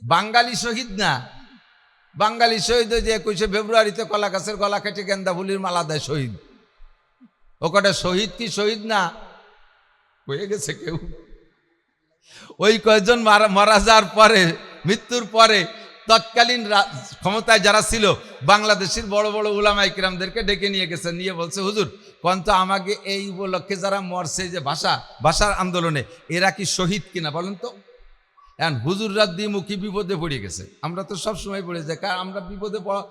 বাঙালি শহীদ না, বাঙালি শহীদ ওই যে 21শে ফেব্রুয়ারিতে কলা গাছের গলা কেটে গেন্দা ফুলির মালা দেয় শহীদ। ও কটা শহীদ কি শহীদ না হয়ে গেছে কেউ? ওই কয়েকজন মারা যাওয়ার পরে, মৃত্যুর পরে তৎকালীন ক্ষমতায় যারা ছিল বাংলাদেশের বড় বড় উলামায়ে কিরামদেরকে ডেকে নিয়ে গেছে, নিয়ে বলছে হুজুর কন্ত আমাকে এই উপলক্ষে যারা মরছে যে ভাষার আন্দোলনে এরা কি শহীদ কিনা বলেন তো। এখন হুজুররা দ্বিমুখী বিপদে পড়ে গেছে। আমরা তো সবসময় পড়ে যাই, কারণ আমরা বিপদে পড়া,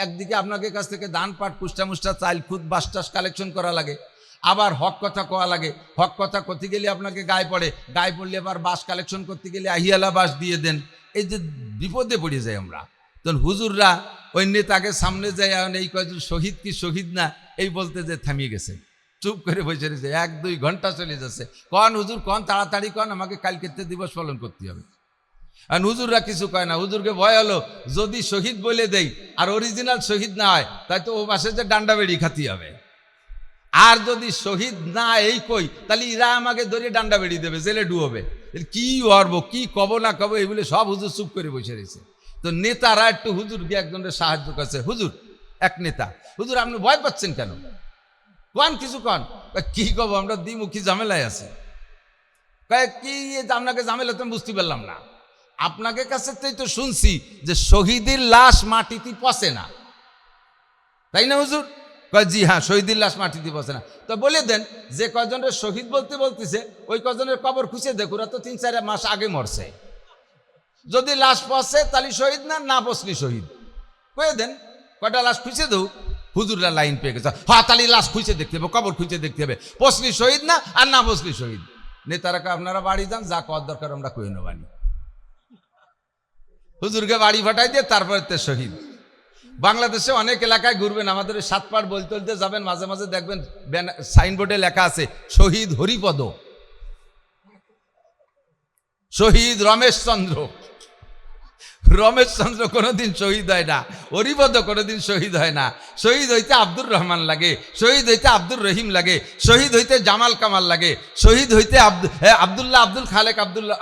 একদিকে আপনাকে কাছ থেকে দান পাট কুষ্টা মুষ্টা চাইল খুদ বাস টাস কালেকশন করা লাগে, আবার হক কথা কোয়া লাগে। হক কথা করতে গেলে আপনাকে গায়ে পড়ে, গায়ে পড়লে আবার বাস কালেকশন করতে গেলে আহিয়ালা বাস দিয়ে দেন। এই যে বিপদে পড়ে যাই আমরা। তখন হুজুররা ওই নেতাকে সামনে যায়, এই কয়েকজন শহীদ কি শহীদ না এই বলতে যে থামিয়ে গেছে, চুপ করে বসে রয়েছে। 1-2 ঘন্টা চলে যাচ্ছে। কন হুজুর কন, তাড়াতাড়ি কন, আমাকে কালকেতে দিবস পালন করতে হবে। আর হুজুররা কিছু কয় না। হুজুরকে ভয় হলো যদি শহীদ বলে দেই আর অরিজিনাল শহীদ না হয় তাই তো ও পাশে যে ডান্ডা বেড়ি খাতি হবে। আর যদি শহীদ না এই কই তাহলে ইরা আমাকে ধরিয়ে ডান্ডা বেড়ি দেবে, জেলে ডুববে। কি অর্ব কি কব না কব এই বলে সব হুজুর চুপ করে বসে রয়েছে। তো নেতারা একটু হুজুরকে একজনের সাহায্য করছে। হুজুর, এক নেতা, হুজুর আপনি ভয় পাচ্ছেন কেন? কন কিছু কন। কি কব, আমরা দ্বিমুখী ঝামেলায় আছি। কি আপনাকে ঝামেলা তো বুঝতে পারলাম না। আপনাকে কাছে তো শুনছি যে শহীদের লাশ মাটিতে পচে না, তাই না হুজুর? জি হ্যাঁ, শহীদের লাশ মাটিতে পচে না। তো বলে দেন যে কজনের শহীদ বলতেছে ওই কজনের কবর খুঁজে দেখো, ওরা তো 3-4 মাস আগে মরছে। যদি লাশ পচে তাহলে শহীদ না, না পচলি শহীদ। কয়ে দেন কয়টা লাশ খুঁজে দেও। হুজুররা লাইন পেয়ে গেছে, হ্যাঁ তাহলে লাশ খুঁজে দেখতে হবে, কবর খুঁজে দেখতে হবে, পচলি শহীদ না আর না পচলি শহীদ। নেতারা আপনারা বাড়ি যান, যা করার দরকার আমরা কই নেবানি। হুজুরকে বাড়ি ফাটাই দিয়ে তারপরে তে শহীদ। বাংলাদেশে অনেক এলাকায় ঘুরবেন, আমাদের 7 পাড় বলতে যাবেন, মাঝে মাঝে দেখবেন সাইনবোর্ডে লেখা আছে শহীদ হরিপদ, শহীদ রমেশচন্দ্র। রমেশচন্দ্র কোনোদিন শহীদ হয় না, হরিপদ কোনোদিন শহীদ হয় না। শহীদ হইতে আব্দুর রহমান লাগে, শহীদ হইতে আব্দুর রহিম লাগে, শহীদ হইতে জামাল কামাল লাগে, শহীদ হইতে আব্দুল্লাহ আব্দুল খালেক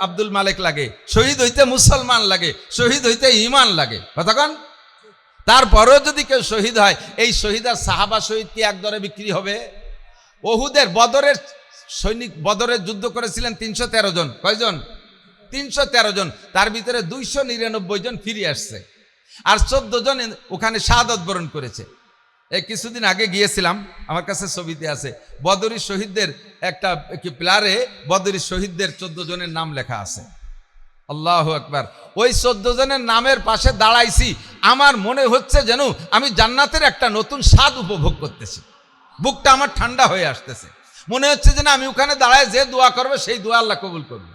আব্দুল মালেক লাগে, শহীদ হইতে মুসলমান লাগে, শহীদ হইতে ইমান লাগে। কতক্ষণ তারপরেও যদি কেউ শহীদ হয়, এই শহীদ আর সাহাবা শহীদ কি এক দরে বিক্রি হবে? ওহুদের বদরের সৈনিক, বদরের যুদ্ধ করেছিলেন 313 জন। কয়জন? 313 জন। তার ভিতরে 299 জন ফিরে আসছে, আর 14 জন ওখানে শাহাদাত বরণ করেছে। এই কিছুদিন আগে গিয়েছিলাম, আমার কাছে ছবিতে আছে বদরি শহীদদের একটা প্লারে বদরি শহীদদের 14 জনের নাম লেখা আছে। আল্লাহু আকবার। ওই 14 জনের নামের পাশে দাঁড়াইছি, আমার মনে হচ্ছে যেন আমি জান্নাতের একটা নতুন স্বাদ উপভোগ করতেছি। বুকটা আমার ঠান্ডা হয়ে আসতেছে। মনে হচ্ছে যেন আমি ওখানে দাঁড়ায় যে দোয়া করবে সেই দোয়া আল্লাহ কবুল করবে।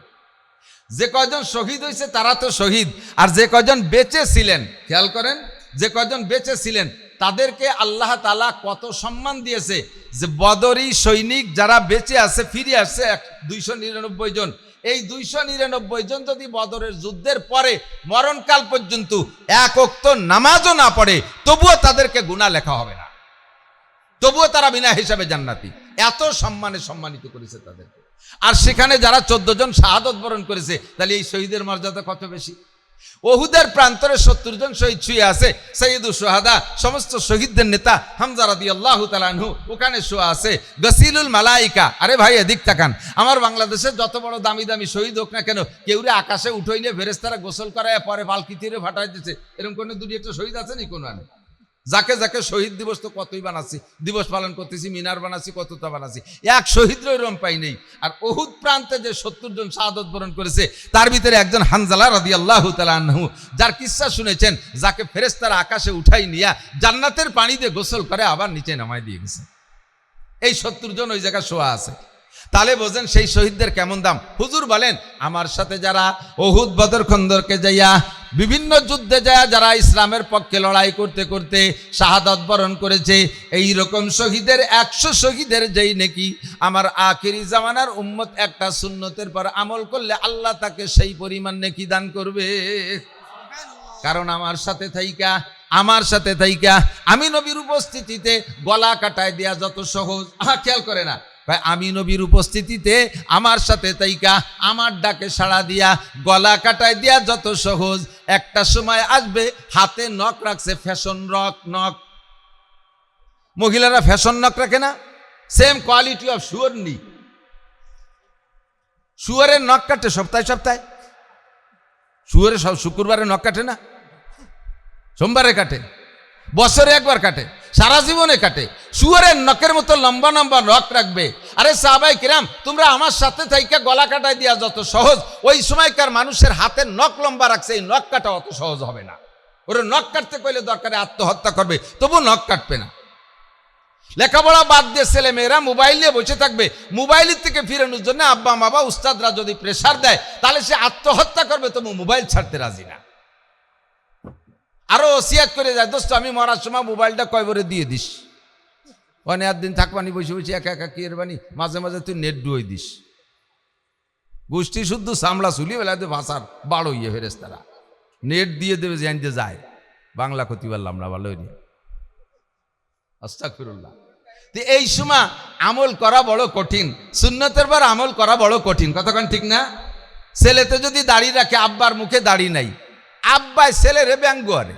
যে কয়জন শহীদ হয়েছে তারা তো শহীদ, আর যে কয়জন বেঁচে ছিলেন, খেয়াল করেন, যে কয়জন বেঁচে ছিলেন তাদেরকে আল্লাহ তাআলা কত সম্মান দিয়েছে। যে বদরি সৈনিক যারা বেঁচে আছে, ফিরে আসছে 299 জন। এই 299 জন যদি বদরের যুদ্ধের পরে মরণকাল পর্যন্ত এক ওয়াক্ত নামাজও না পড়ে, তবুও তাদেরকে গুনাহ লেখা হবে না, তবুও তারা বিনা হিসাবে জান্নাতি। এত সম্মানে সম্মানিত করেছে তাদেরকে। আর সেখানে যারা 14 জন শাহাদত বরণ করেছে, তাহলে এই শহীদের মর্যাদা কত বেশি। ওহুদের প্রান্তরে 70 জন শহীদ শুয়ে আছে, সৈয়দুশ শুহাদা, সমস্ত শহীদদের নেতা হামজা রাদিয়াল্লাহু তাআলা আনহু ওখানে শুয়ে আছে। গসিলুল মালাইকা, আরে ভাই এদিক তাকান। আমার বাংলাদেশের যত বড় দামি দামি শহীদ হোক না কেন, কেউরে আকাশে উঠাই নিয়ে ফেরেশতারা গোসল করায় পরে পালকিতে ফাটাই দিচ্ছে, এরকম কোনো দুটি একটা শহীদ আছে নি? কোনো আনে যাকে যাকে শহীদ দিবস তো কতই বানাচ্ছি, দিবস পালন করতেছি, মিনার বানাচ্ছি, কতটা বানাচ্ছি, এক শহীদের এরকম পাই নেই। আর ওহুদ প্রান্তে যে 70 জন শাহাদত বরণ করেছে, তার ভিতরে একজন হানজালা রাদিয়াল্লাহু তাআলা আনহু, যার কিসসা শুনেছেন, যাকে ফেরেশতারা আকাশে উঠাই নিয়ে জান্নাতের পানি দিয়ে গোসল করে আবার নিচে নামায় দিয়ে গেছে। এই 70 জন ওই জায়গায় শোয়া আছে। তাহলে বোঝেন সেই শহীদদের কেমন দাম। হুজুর বলেন, আমার সাথে যারা ওহুদ বদর খন্দকে যাইয়া বিভিন্ন যুদ্ধে যায়, যারা ইসলামের পক্ষে লড়াই করতে করতে শাহাদাত বরণ করেছে, এই রকম শহীদের 100 শহীদের যেই নেকি আমার আখিরি জামানার উম্মত একটা সুন্নতের পর আমল করলে আল্লাহ তাকে সেই পরিমাণ নেকি দান করবে। কারণ আমার সাথে থাইকা আমি নবীর উপস্থিতিতে গলা কাটায় দেয়া যত সহজ। খেয়াল করে না, আমি নবীর উপস্থিতিতে আমার সাথে তাইকা আমার ডাকে সাড়া দিয়া গলা কাটায় দিয়া যত সহজ, একটা সময় আসবে হাতে নখ রাখছে ফ্যাশন নখ। মহিলারা ফ্যাশন নখ রাখে না? সেম কোয়ালিটি অফ শুয়োর নি। শুয়োরের নখ কাটে সপ্তাহে সপ্তাহে, শুয়োরে সব শুক্রবারে নখ কাটে না, সোমবারে কাটে, বছরে একবার কাটে, সারা জীবনে কাটে। শুয়োরের নখের মতো লম্বা লম্বা নখ রাখবে। আরে সাহাবাই কিরাম, তোমরা আমার সাথে থাইকা গলা কাটাই দিয়া যত সহজ, ওই সময়কার মানুষের হাতের নখ লম্বা রাখছে, এই নখ কাটা অত সহজ হবে না। ওরা নখ কাটতে কইলে দরকারে আত্মহত্যা করবে, তবু নখ কাটবে না। লেখাপড়া বাদ দিয়ে ছেলে মেয়েরা মোবাইল নিয়ে বসে থাকবে। মোবাইলের থেকে ফিরানোর জন্য আব্বা বাবা উস্তাদরা যদি প্রেসার দেয়, তাহলে সে আত্মহত্যা করবে, তবু মোবাইল ছাড়তে রাজি না। আরো ওসিয়াত করে যায়, দোস্ত আমি মরার সময় মোবাইলটা কয়বরে দিয়ে দিস, অনেক দিন থাকবানি বসে বসে একা একা কি এরবানি, মাঝে মাঝে তুই নেট ডুয়ে দিস। গোষ্ঠী শুদ্ধ সামলা চুলি বেলাতে ভাষার বাড়ো ইয়ে ফেরেস্তারা নেট দিয়ে দেবে, জানতে যায় বাংলা ক্ষতি পারলাম না, ভালো আস্তাগফিরুল্লাহ। এই সময় আমল করা বড় কঠিন, সুন্নতের পর আমল করা বড় কঠিন, কতক্ষণ ঠিক না? ছেলেতে যদি দাড়ি রাখে, আব্বার মুখে দাড়ি নাই, আব্বাই ছেলেরে ব্যঙ্গ করে।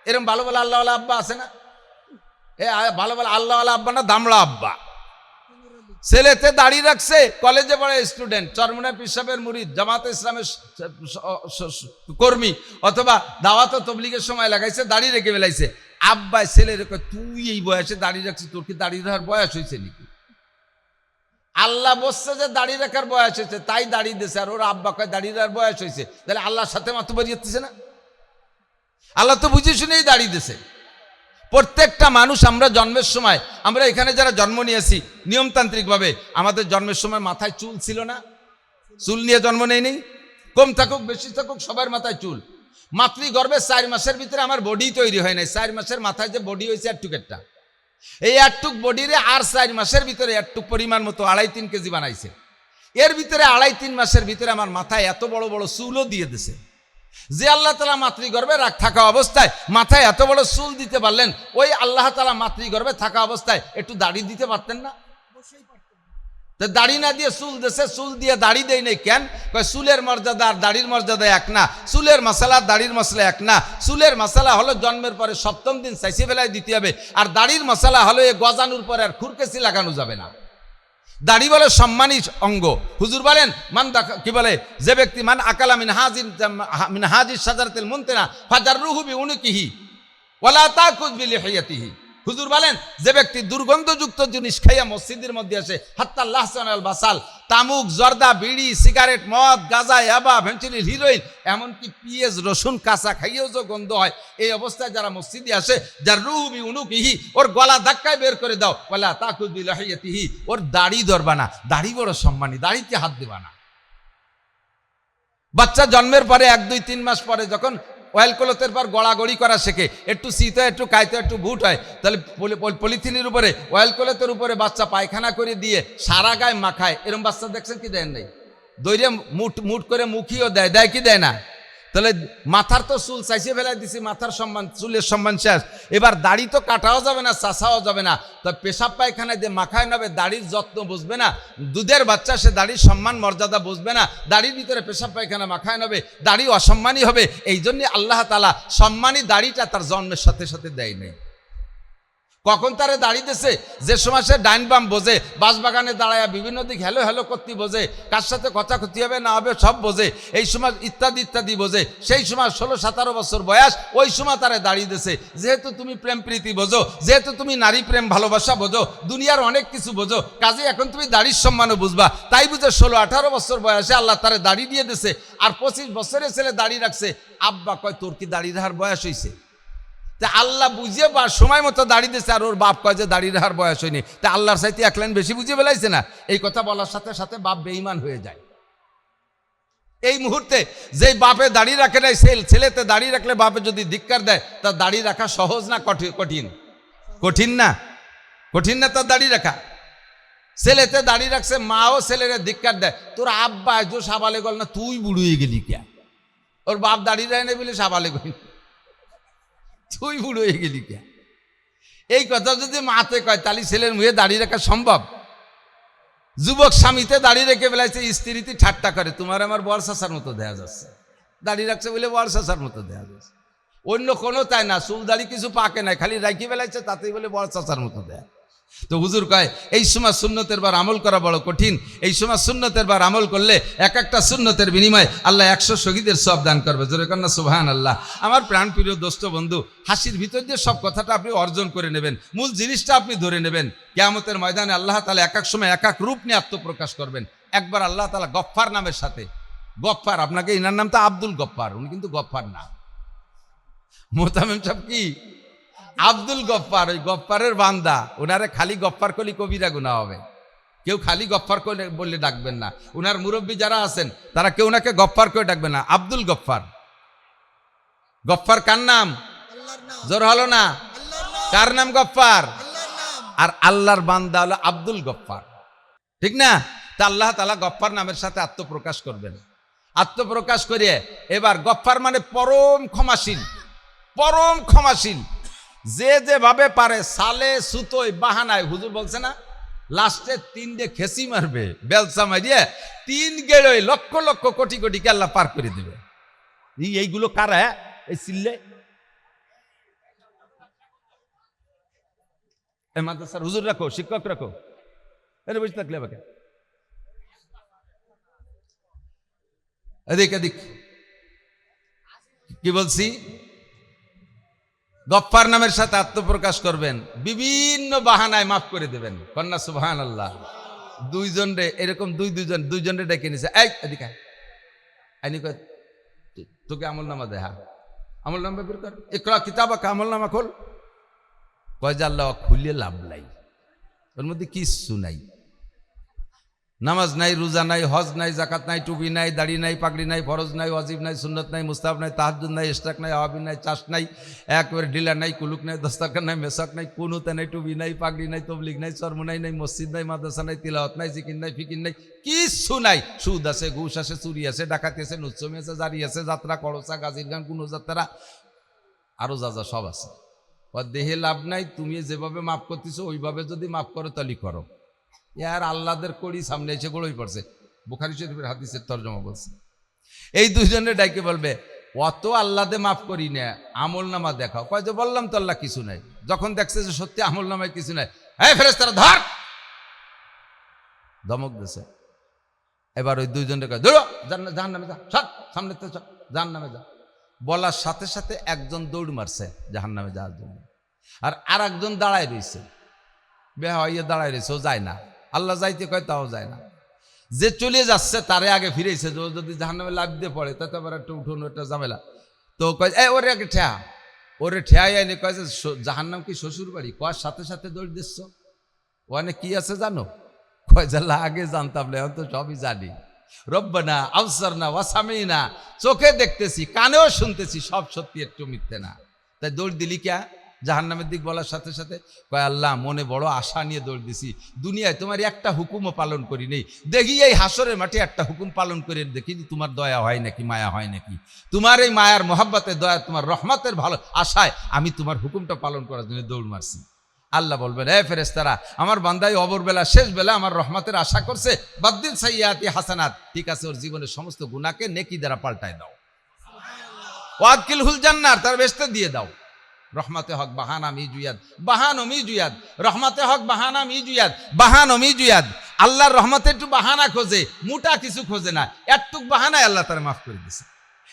এরকম ভালো ভালো আল্লাহ আব্বা আছে না? ভালো ভালো আল্লাহ আব্বা না, দামড়া আব্বা। ছেলেতে দাড়ি রাখছে, কলেজে পড়ে স্টুডেন্ট, চরমুনা পীর সাহেবের মুরিদ, জামাতে ইসলামের কর্মী, অথবা দাওয়াত তবলিগের সময় লাগাইছে, দাড়ি রেখে বেলাইছে। আব্বাই ছেলের তুই এই বয়সে দাড়ি রাখছিস, তোর কি দাড়ি রাখার বয়স হয়েছে নাকি? আল্লাহ বলছে যে দাড়ি রাখার বয়স হয়েছে, তাই দাড়ি দিয়েছে, আর ওর আব্বা কয় দাড়ি রাখার বয়স হয়েছে, তাহলে আল্লাহর সাথে মাতুবারি হচ্ছে না? আল্লাহ তো বুঝে শুনেই দাড়ি দিয়েছে। প্রত্যেকটা মানুষ, আমরা জন্মের সময়, আমরা এখানে যারা জন্ম নিয়েছি নিয়মতান্ত্রিকভাবে, আমাদের জন্মের সময় মাথায় চুল ছিল না? চুল নিয়ে জন্ম নেই, কম থাকুক বেশি থাকুক সবার মাথায় চুল। মাতৃগর্ভে 4 মাসের ভিতরে আমার বডি তৈরি হয় নাই, 4 মাসের মাথায় যে বডি হয়েছে এরটুকেরটা, এই এরটুক বডিরে আর 4 মাসের ভিতরে এরটুক পরিমাণ মতো 2.5-3 কেজি বানাইছে। এর ভিতরে 2.5-3 মাসের ভিতরে আমার মাথায় এত বড় বড় চুলও দিয়ে দিছে। যে আল্লাহ তাআলা মাতৃগর্ভে থাকা অবস্থায় মাথায় এত বড় চুল দিতে পারলেন, ওই আল্লাহ তাআলা মাতৃগর্ভে থাকা অবস্থায় একটু দাড়ি দিতে পারতেন না? তো দাড়ি না দিয়ে চুল দিয়েছে, চুল দিয়ে দাড়ি দেয় নাই কেন? চুলের মর্যাদা আর দাড়ির মর্যাদা এক না, চুলের মশলা দাড়ির মশলা এক না। চুলের মশলা হলো জন্মের পরে 7ম দিন চাইছে বেলায় দিতে হবে, আর দাড়ির মশলা হলো এ গজানোর পরে আর খুরকেসি লাগানো যাবে না। দাড়ি বলে সম্মানী অঙ্গ। হুজুর বলেন, কি বলে, যে ব্যক্তি মান আকালা মিন হাজির সাজারাতিল মুনতিনা ফাজাররুহু বিউনুকিহি ওয়ালা তাকুজ বিলিহিয়াতিহি। হুজুর বলেন, যে ব্যক্তি দুর্গন্ধযুক্ত জিনিস খাইয়া মসজিদের মধ্যে আসে, হাত্তা লাহসান আল বাসাল, তামুক, জর্দা, বিড়ি, সিগারেট, মদ, গাঁজা, ইয়াবা, ফেন্সিডিল, হিরোইন, এমনকি পিঁয়াজ রসুন কাঁচা খাইয়েও যে গন্ধ হয়, এই অবস্থায় যারা মসজিদে আসে, যার রুহু বিউনুকিহি, ওর গলা ধাক্কায় বের করে দাও, ওয়ালা তাকুজ বিলিহিয়াতিহি, ওর দাড়ি ধরবা না। দাড়ি বড় সম্মানী, দাড়িতে হাত দেবা না। বাচ্চা জন্মের পরে 1-2-3 মাস পরে যখন অয়েল ক্লথের পর গড়াগড়ি করা শেখে, একটু শীত হয়, একটু কাইতে, একটু বুট হয়, তাহলে পলিথিনের উপরে অয়েল ক্লথের উপরে বাচ্চা পায়খানা করে দিয়ে সারা গায়ে মাখায়। এরকম বাচ্চা দেখছেন কি দেন নাই? দৈরে মুট করে মুখিও দেয় কি দেয় না? তাহলে মাথার তো চুল চাইছে ফেলাই দিছি, মাথার সম্মান, চুলের সম্মান শেষ। এবার দাড়ি তো কাটাও যাবে না, চাষাও যাবে না, তো পেশাব পায়খানায় যে মাখায় নেবে, দাড়ির যত্ন বুঝবে না। দুধের বাচ্চা, সে দাড়ির সম্মান মর্যাদা বুঝবে না, দাড়ির ভিতরে পেশাব পায়খানা মাখায় নেবে, দাড়ি অসম্মানী হবে। এই জন্য আল্লাহ তাআলা সম্মানী দাড়িটা তার জন্মের সাথে সাথে দেয় নেই। কখন তারে দাড়ি দিয়েছে? যে সময় সে ডাইন বাম বোঝে, বাঁশবাগানে দাঁড়ায় বিভিন্ন দিক হ্যালো হ্যালো করতে বোঝে, কার সাথে কথা ক্ষতি হবে না হবে সব বোঝে, এই সময় ইত্যাদি ইত্যাদি বোঝে। সেই সময় 16-17 বছর বয়স, ওই সময় তারে দাড়ি দিয়েছে। যেহেতু তুমি প্রেম প্রীতি বোঝো, যেহেতু তুমি নারী প্রেম ভালোবাসা বোঝো, দুনিয়ার অনেক কিছু বোঝো, কাজে এখন তুমি দাড়ির সম্মানও বুঝবা। তাই বুঝে 16-18 বছর বয়সে আল্লাহ তারে দাড়ি দিয়ে দিয়েছে। আর 25 বছরের ছেলে দাড়ি রাখছে। আব্বা কয়, তোর কি দাড়ি রাখার বয়স হয়েছে? তা আল্লাহ বুঝিয়ে বা সময় মতো দাড়ি দিয়েছে, আর ওর বাপ কয় যে দাড়ি রাখার বয়স হয়নি। তা আল্লাহর চাইতে 1 লাইন বেশি বুঝিয়ে বেলাইছে না? এই কথা বলার সাথে সাথে বাপ বেঈমান হয়ে যায়। এই মুহূর্তে যেই বাপে দাড়ি রাখে নাই, ছেলেতে দাড়ি রাখলে বাপে যদি ধিক্কার দেয়, তার দাড়ি রাখা সহজ না কঠিন? কঠিন না? কঠিন না তার দাড়ি রাখা? ছেলেতে দাড়ি রাখছে, মাও ছেলেরে ধিক্কার দেয়, তোর আব্বা আজও সাবালে গল না, তুই বুড়ুয়ে গেলি কে? ওর বাপ দাড়ি রায় না বলে সাবালে গল, তুই বুড়ো হয়ে গেলি কে? এই কথা যদি মাতে কয়, তাহলে ছেলের মুখে দাড়ি রাখা সম্ভব? যুবক স্বামীতে দাঁড়িয়ে রেখে বেলাইছে, স্ত্রীতে ঠাট্টা করে, তোমার আমার বর চাচার মতো দেখা যাচ্ছে, দাঁড়িয়ে রাখছে বলে বর চাচার মতো দেখা যাচ্ছে। অন্য কোনো তাই না, চুল দাড়ি কিছু পাকে নাই, খালি রাখি বেলাইছে, তাতেই বলে বর চাচার মতো দেয়। তো হুজুর কয় এই সময় সুন্নতের বার আমল করা বড় কঠিন। এই সময় সুন্নতের বার আমল করলে এক একটা সুন্নতের বিনিময়ে আল্লাহ 100 শহীদের সওয়াব দান করবে। জোরে কন্যা সুবহানাল্লাহ। আমার প্রাণ প্রিয় দোস্ত বন্ধু, হাসির ভিতর দিয়ে সব কথাটা আপনি অর্জন করে নেবেন, মূল জিনিসটা আপনি ধরে নেবেন। কিয়ামতের ময়দানে আল্লাহ তাআলা এক এক সময় এক এক রূপ নিয়ে আত্মপ্রকাশ করবেন। একবার আল্লাহ তাআলা গফফার নামের সাথে, গফফার, আপনাকে ইনার নাম তো আব্দুল গফফার, উনি কিন্তু গফফার না। মোতামেম সাহেব কি আব্দুল গফফার, ওই গফফারের বান্দা। ওনারে খালি গফফার করলে কবিরা গুনাহ হবে, কেউ খালি গফফার করে বললে ডাকবেন না। ওনার মুরব্বী যারা আছেন তারা কেউ ওনাকে গফফার করে ডাকবেন না, আব্দুল গফফার। গফফার কার নাম? জোর হলো না, কার নাম? গফফার। আর আল্লাহর বান্দা হলো আব্দুল গফফার, ঠিক না? তা আল্লাহ তাআলা গফফার নামের সাথে আত্মপ্রকাশ করবেন। আত্মপ্রকাশ করিয়ে এবার গফফার মানে পরম ক্ষমাশীল, পরম ক্ষমাশীল। যে যেভাবে পারে সালে সুতোয় বাহানায়, হুজুর বলছে না লাস্টে 3টে খেসি মারবে, বেলসা মারিয়ে 3 গেড়ই লক্ষ লক্ষ কোটি কোটি কে আল্লাহ পার করে দেবে। এইগুলো কারা? এই চিল্লে এই মাদ্রাসার হুজুর রাখো, শিক্ষক রাখো, এর বসে থাকলে আমাকে এদিক এদিক। কি বলছি? গফফার নামের সাথে আত্মপ্রকাশ করবেন, বিভিন্ন বাহানায় মাফ করে দেবেন। কন্যা সুবহানাল্লাহ। দুইজন রে এরকম দুইজন রে ডেকে নিছে, এই এদিকে আইনি কয় তোকে আমল নামা দেয়া, আমল নামা বের কর, ইকরা কিতাবাকা, আমল নামা খোল। কয় যে আল্লাহ খুলে লাভ নাই, ওর মধ্যে কিচ্ছু নাই। নামাজ নাই, রোজা নাই, হজ নাই, জাকাত নাই, টুপি নাই, দাড়ি নাই, পাগড়ি নাই, ফরজ নাই, ওয়াজিব নাই, সুন্নত নাই, মুস্তাহাব নাই, তাহাজ্জুদ নাই, ইশরাক নাই, আওয়াবিন নাই, চাষ নাই, একবারে ঢিলা নাই, কুলুক নাই, দস্তারখান নাই, মেসাক নাই, কুনুতে নাই, টুপি নাই, পাগড়ি নাই, তবলিগ নাই, চরমুনাই নাই, মসজিদ নাই, মাদ্রাসা নাই, তিলাওয়াত নাই, জিকির নাই, ফিকির নাই, কিচ্ছু নাই। সুদ আছে, ঘুষ আছে, চুরি আছে, ডাকাতি আছে, নুচ্ছমি আছে, জারি আছে, যাত্রা, করসা, গাজির গান, কোনো যাত্রা, আরো যা যা সব আছে। দেহে লাভ নাই, তুমি যেভাবে মাফ করতেছো ওইভাবে যদি মাফ করো তাহলে করো। ইয়ার আল্লাহদের কড়ি সামনে এসে গড়ই পড়ছে। বুখারী শরীফের হাদিসের তরজমা বলছে। এই দুইজনের ডাইকে বলবে অত আল্লাহদে মাফ করি না, আমল নামা দেখাও। কয় যে বললাম তো আল্লাহ কিছু নাই। যখন দেখছে যে সত্যি আমল নামায় কিছু নাই, এই ফেরেশতারা ধর, ধমক দিছে। এবার ওই দুইজনের কয় ধরো, জাহান্নামে যা, সর সামনে তো, জাহান্নামে যা। বলার সাথে সাথে একজন দৌড় মারছে জাহান্নামে যাওয়ার জন্য, আর আরেকজন দাঁড়ায় রয়েছে, বেহা হইয়ে দাঁড়ায় রয়েছে, ও যায় না। আল্লাহ যাইতে কয় তাও যায় না। যে চলে যাচ্ছে তারে আগে ফিরেছে, যে ও যদি জাহান্নামে লাফ দিয়ে পড়ে তাতে আবার একটা উঠোন, একটা ঝামেলা। তো কয় এই ওরে আগে ঠেয়া, ওরে ঠেয়াই আইনি। কয় যে জাহান্নাম কি শ্বশুর বাড়ি? কয়ার সাথে সাথে দৌড় দিচ্ছ, ওখানে কি আছে জানো? কয় যে আগে জানতাম না, এখন তো সবই জানি। রব্বানা আবসারনা ওয়া সামিনা, চোখে দেখতেছি, কানেও শুনতেছি, সব সত্যি, একটু মিথ্যে না। তাই দৌড় দিলি কে? জাহান্নামের দিক বলার সাথে সাথে কয় আল্লাহ মনে বড় আশা নিয়ে দৌড় দিছি, দুনিয়ায় তোমার একটা হুকুমও পালন করি নেই, দেখি এই হাসরের মাঠে একটা হুকুম পালন করে দেখি তোমার দয়া হয় নাকি, মায়া হয় নাকি। তোমার এই মায়ার মোহাব্বতের দয়া, তোমার রহমতের ভালো আশায় আমি তোমার হুকুমটা পালন করার জন্য দৌড় মারছি। আল্লাহ বলবেন এ ফেরেশতারা, আমার বান্দাই অবরবেলা শেষ বেলা আমার রহমতের আশা করছে, বাদ্দিল সাইয়াতি হাসানাত, ঠিক আছে ওর জীবনের সমস্ত গুনাহকে নেকি দ্বারা পাল্টায় দাও, ওয়াদকিলহুল জান্নাত, তার বেহেশতে দিয়ে দাও। রহমতে হক বাহানা মিজুয়াদ, বাহান ও মিজুয়াদ, রহমতে হক বাহানা মিজুয়াদ, বাহান ও মিজুয়াদ। আল্লাহর রহমতে একটু বাহানা খোঁজে, মোটা কিছু খোঁজে না, একটুক বাহানায় আল্লাহ তারা মাফ করে দিছে।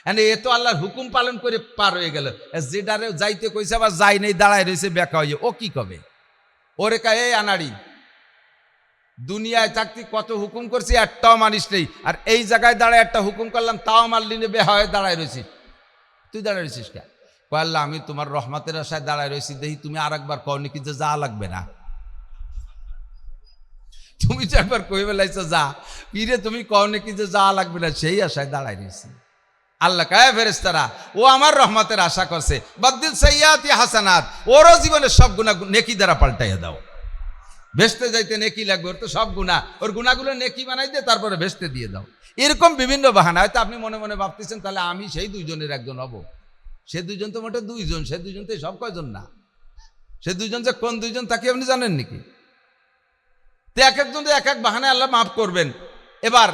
এ তো আল্লাহর হুকুম পালন করে পার হয়ে গেল, যেটারে যাইতে কইছে আবার যাই নেই, দাঁড়ায় রয়েছে বেকা হয়ে, ও কি কবে? ওরে কা এই আনাড়ি, দুনিয়ায় থাকতে কত হুকুম করছি, একটাও মানিস নেই, আর এই জায়গায় দাঁড়ায় একটা হুকুম করলাম তাও মারলি নে, বেহা হয়ে দাঁড়ায় রয়েছিস। তুই দাঁড়ায় রয়েছিস কে? আল্লাহ আমি তোমার রহমতের আশায় দাঁড়ায় রয়েছি, দেখি তুমি আর একবার কও নাকি যে যা লাগবে না। তুমি তো একবার কই বেলাইছো যা, পীরে তুমি কও নাকি যে যা লাগবে না, সেই আশায় দাঁড়ায় রয়েছি। আল্লাহ কায় ফেরেশতারা, ও আমার রহমতের আশা করছে, বাদ্দিল সাইয়াতি হাসানাত, ওরও জীবনের সব গুনাহ নেকি দ্বারা পাল্টাইয়া দাও। বেহেশতে যাইতে নেকি লাগবে, ওর তো সব গুনাহ, ওর গুনাহগুলো নেকি বানাই দিয়ে তারপরে বেহেশতে দিয়ে দাও। এরকম বিভিন্ন বাহানা। হয়তো আপনি মনে মনে ভাবতেছেন তাহলে আমি সেই দুইজনের একজন হব। সে দুইজন তো মোটে দুইজন, সে দুইজন তো সব কয়জন না। সে দুইজন যে কোন দুইজন তাকে আপনি জানেন নাকি? তো এক একজন এক এক বাহানায় আল্লাহ মাফ করবেন। এবার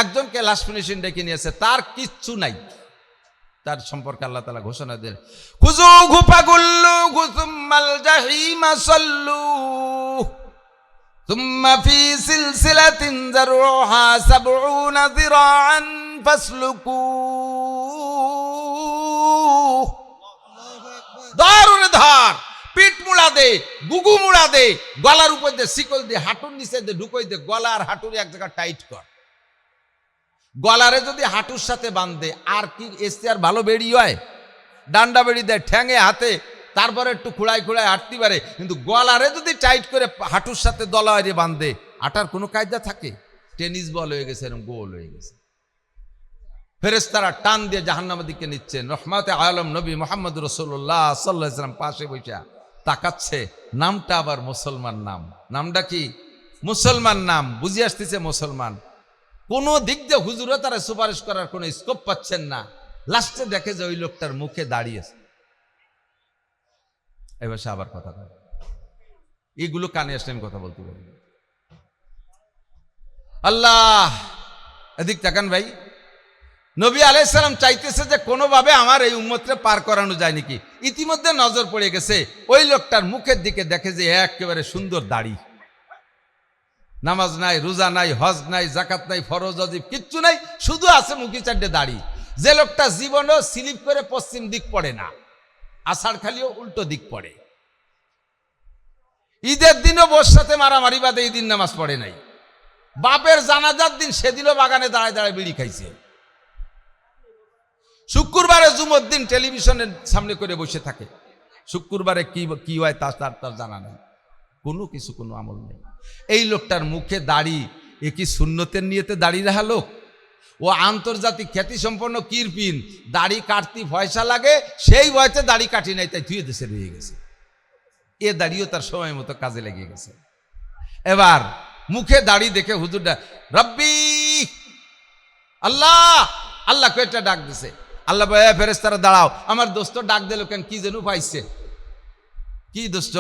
একজনকে লাস্ট ফিনিশিং ডেকে নিয়েছে, তার কিচ্ছু নাই, তার সম্পর্কে আল্লাহ তাআলা ঘোষণা দেন, খুযূহু ফাগুল্লুহু সুম্মাল জাহিমা সাল্লু সুম্মা ফি সিলসিলাতিন যারউহা ৭০ যিরাআন ফাসলুকু। দারুনে ধার, পিঠ মুড়া দে, গুগু মুড়া দে, গলার উপর দে শিকল দে, হাঁটুর নিচে দে ঢুকই দে, গলা আর হাঁটুর এক জায়গা টাইট কর। গলারে যদি হাঁটুর সাথে বাঁধে আর কি এসে আর ভালো বেড়ি হয়? ডান্ডা বেড়ি দেয় ঠ্যাঙে হাতে, তারপরে একটু খুঁড়াই খুঁড়াই হাঁটতে পারে, কিন্তু গলারে যদি টাইট করে হাঁটুর সাথে দলারে বাঁধে, আটার কোনো কায়দা থাকে? টেনিস বল হয়ে গেছে, এরকম গোল হয়ে গেছে। ফেরেশতারা টান দিয়ে জাহান্নামের দিকে নিচ্ছেন। রহমাতে আলম নবী মুহাম্মদ রাসূলুল্লাহ সাল্লাল্লাহু আলাইহি ওয়াসাল্লাম পাশে বসে তাকাচ্ছে। নামটা আবার মুসলমান নাম। নামটা কি? মুসলমান নাম। বুঝে আসতেছে মুসলমান। কোনো দিক দিয়ে হুজুরে তারা সুপারিশ করার কোনো স্কোপ পাচ্ছেন না। লাস্টে দেখে যে ওই লোকটার মুখে দাঁড়িয়েছে। এবার সে আবার কথা বলে, এইগুলো কানে আসলে আমি কথা বলতে পারি। আল্লাহ, এদিক তাকান ভাই। নবী আলাইহিস সালাম চাইতেছে যে কোনোভাবে আমার এই উম্মতকে পার করানো যায় নাকি। ইতিমধ্যে নজর পড়ে গেছে ওই লোকটার মুখের দিকে, দেখে যে একেবারে সুন্দর দাড়ি, নামাজ নাই, রোজা নাই, হজ নাই, জাকাত নাই, ফরজ ওয়াজিব কিচ্ছু নাই, শুধু আছে মুখে চারটে দাড়ি। যে লোকটা জীবনেও স্লিপ করে পশ্চিম দিক পড়ে না, আষাঢ় খালিও উল্টো দিক পড়ে, ঈদের দিনও বোর সাথে মারামারি বাদে এই দিন নামাজ পড়ে নাই, বাপের জানাজার দিন সেদিনও বাগানে দাঁড়ায় দাঁড়ায় বিড়ি খাইছে, শুক্রবারে জুমার দিন টেলিভিশনের সামনে করে বসে থাকে, শুক্রবারে কি হয় তার জানা নেই, কোনো কিছু কোনো আমল নেই। এই লোকটার মুখে দাড়ি, এ কি সুন্নতের নিয়েতে দাড়ি রাখা লোক? ও আন্তর্জাতিক খ্যাতি সম্পন্ন কিরপিন, দাড়ি কাটতে পয়সা লাগে, সেই বয়সে দাড়ি কাটি নাই, তাই ধুয়ে দেশে রয়ে গেছে। এ দাড়িও তার সময় মতো কাজে লেগে গেছে। এবার মুখে দাড়ি দেখে হুজুরটা রব্বি আল্লাহ আল্লাহ কয়েকটা ডাক দিছে। আল্লাহ ফেরেশতারা দাঁড়াও, আমার দোস্ত ডাক দিল কেন, কি যেন পাইছে। কি দোস্ত?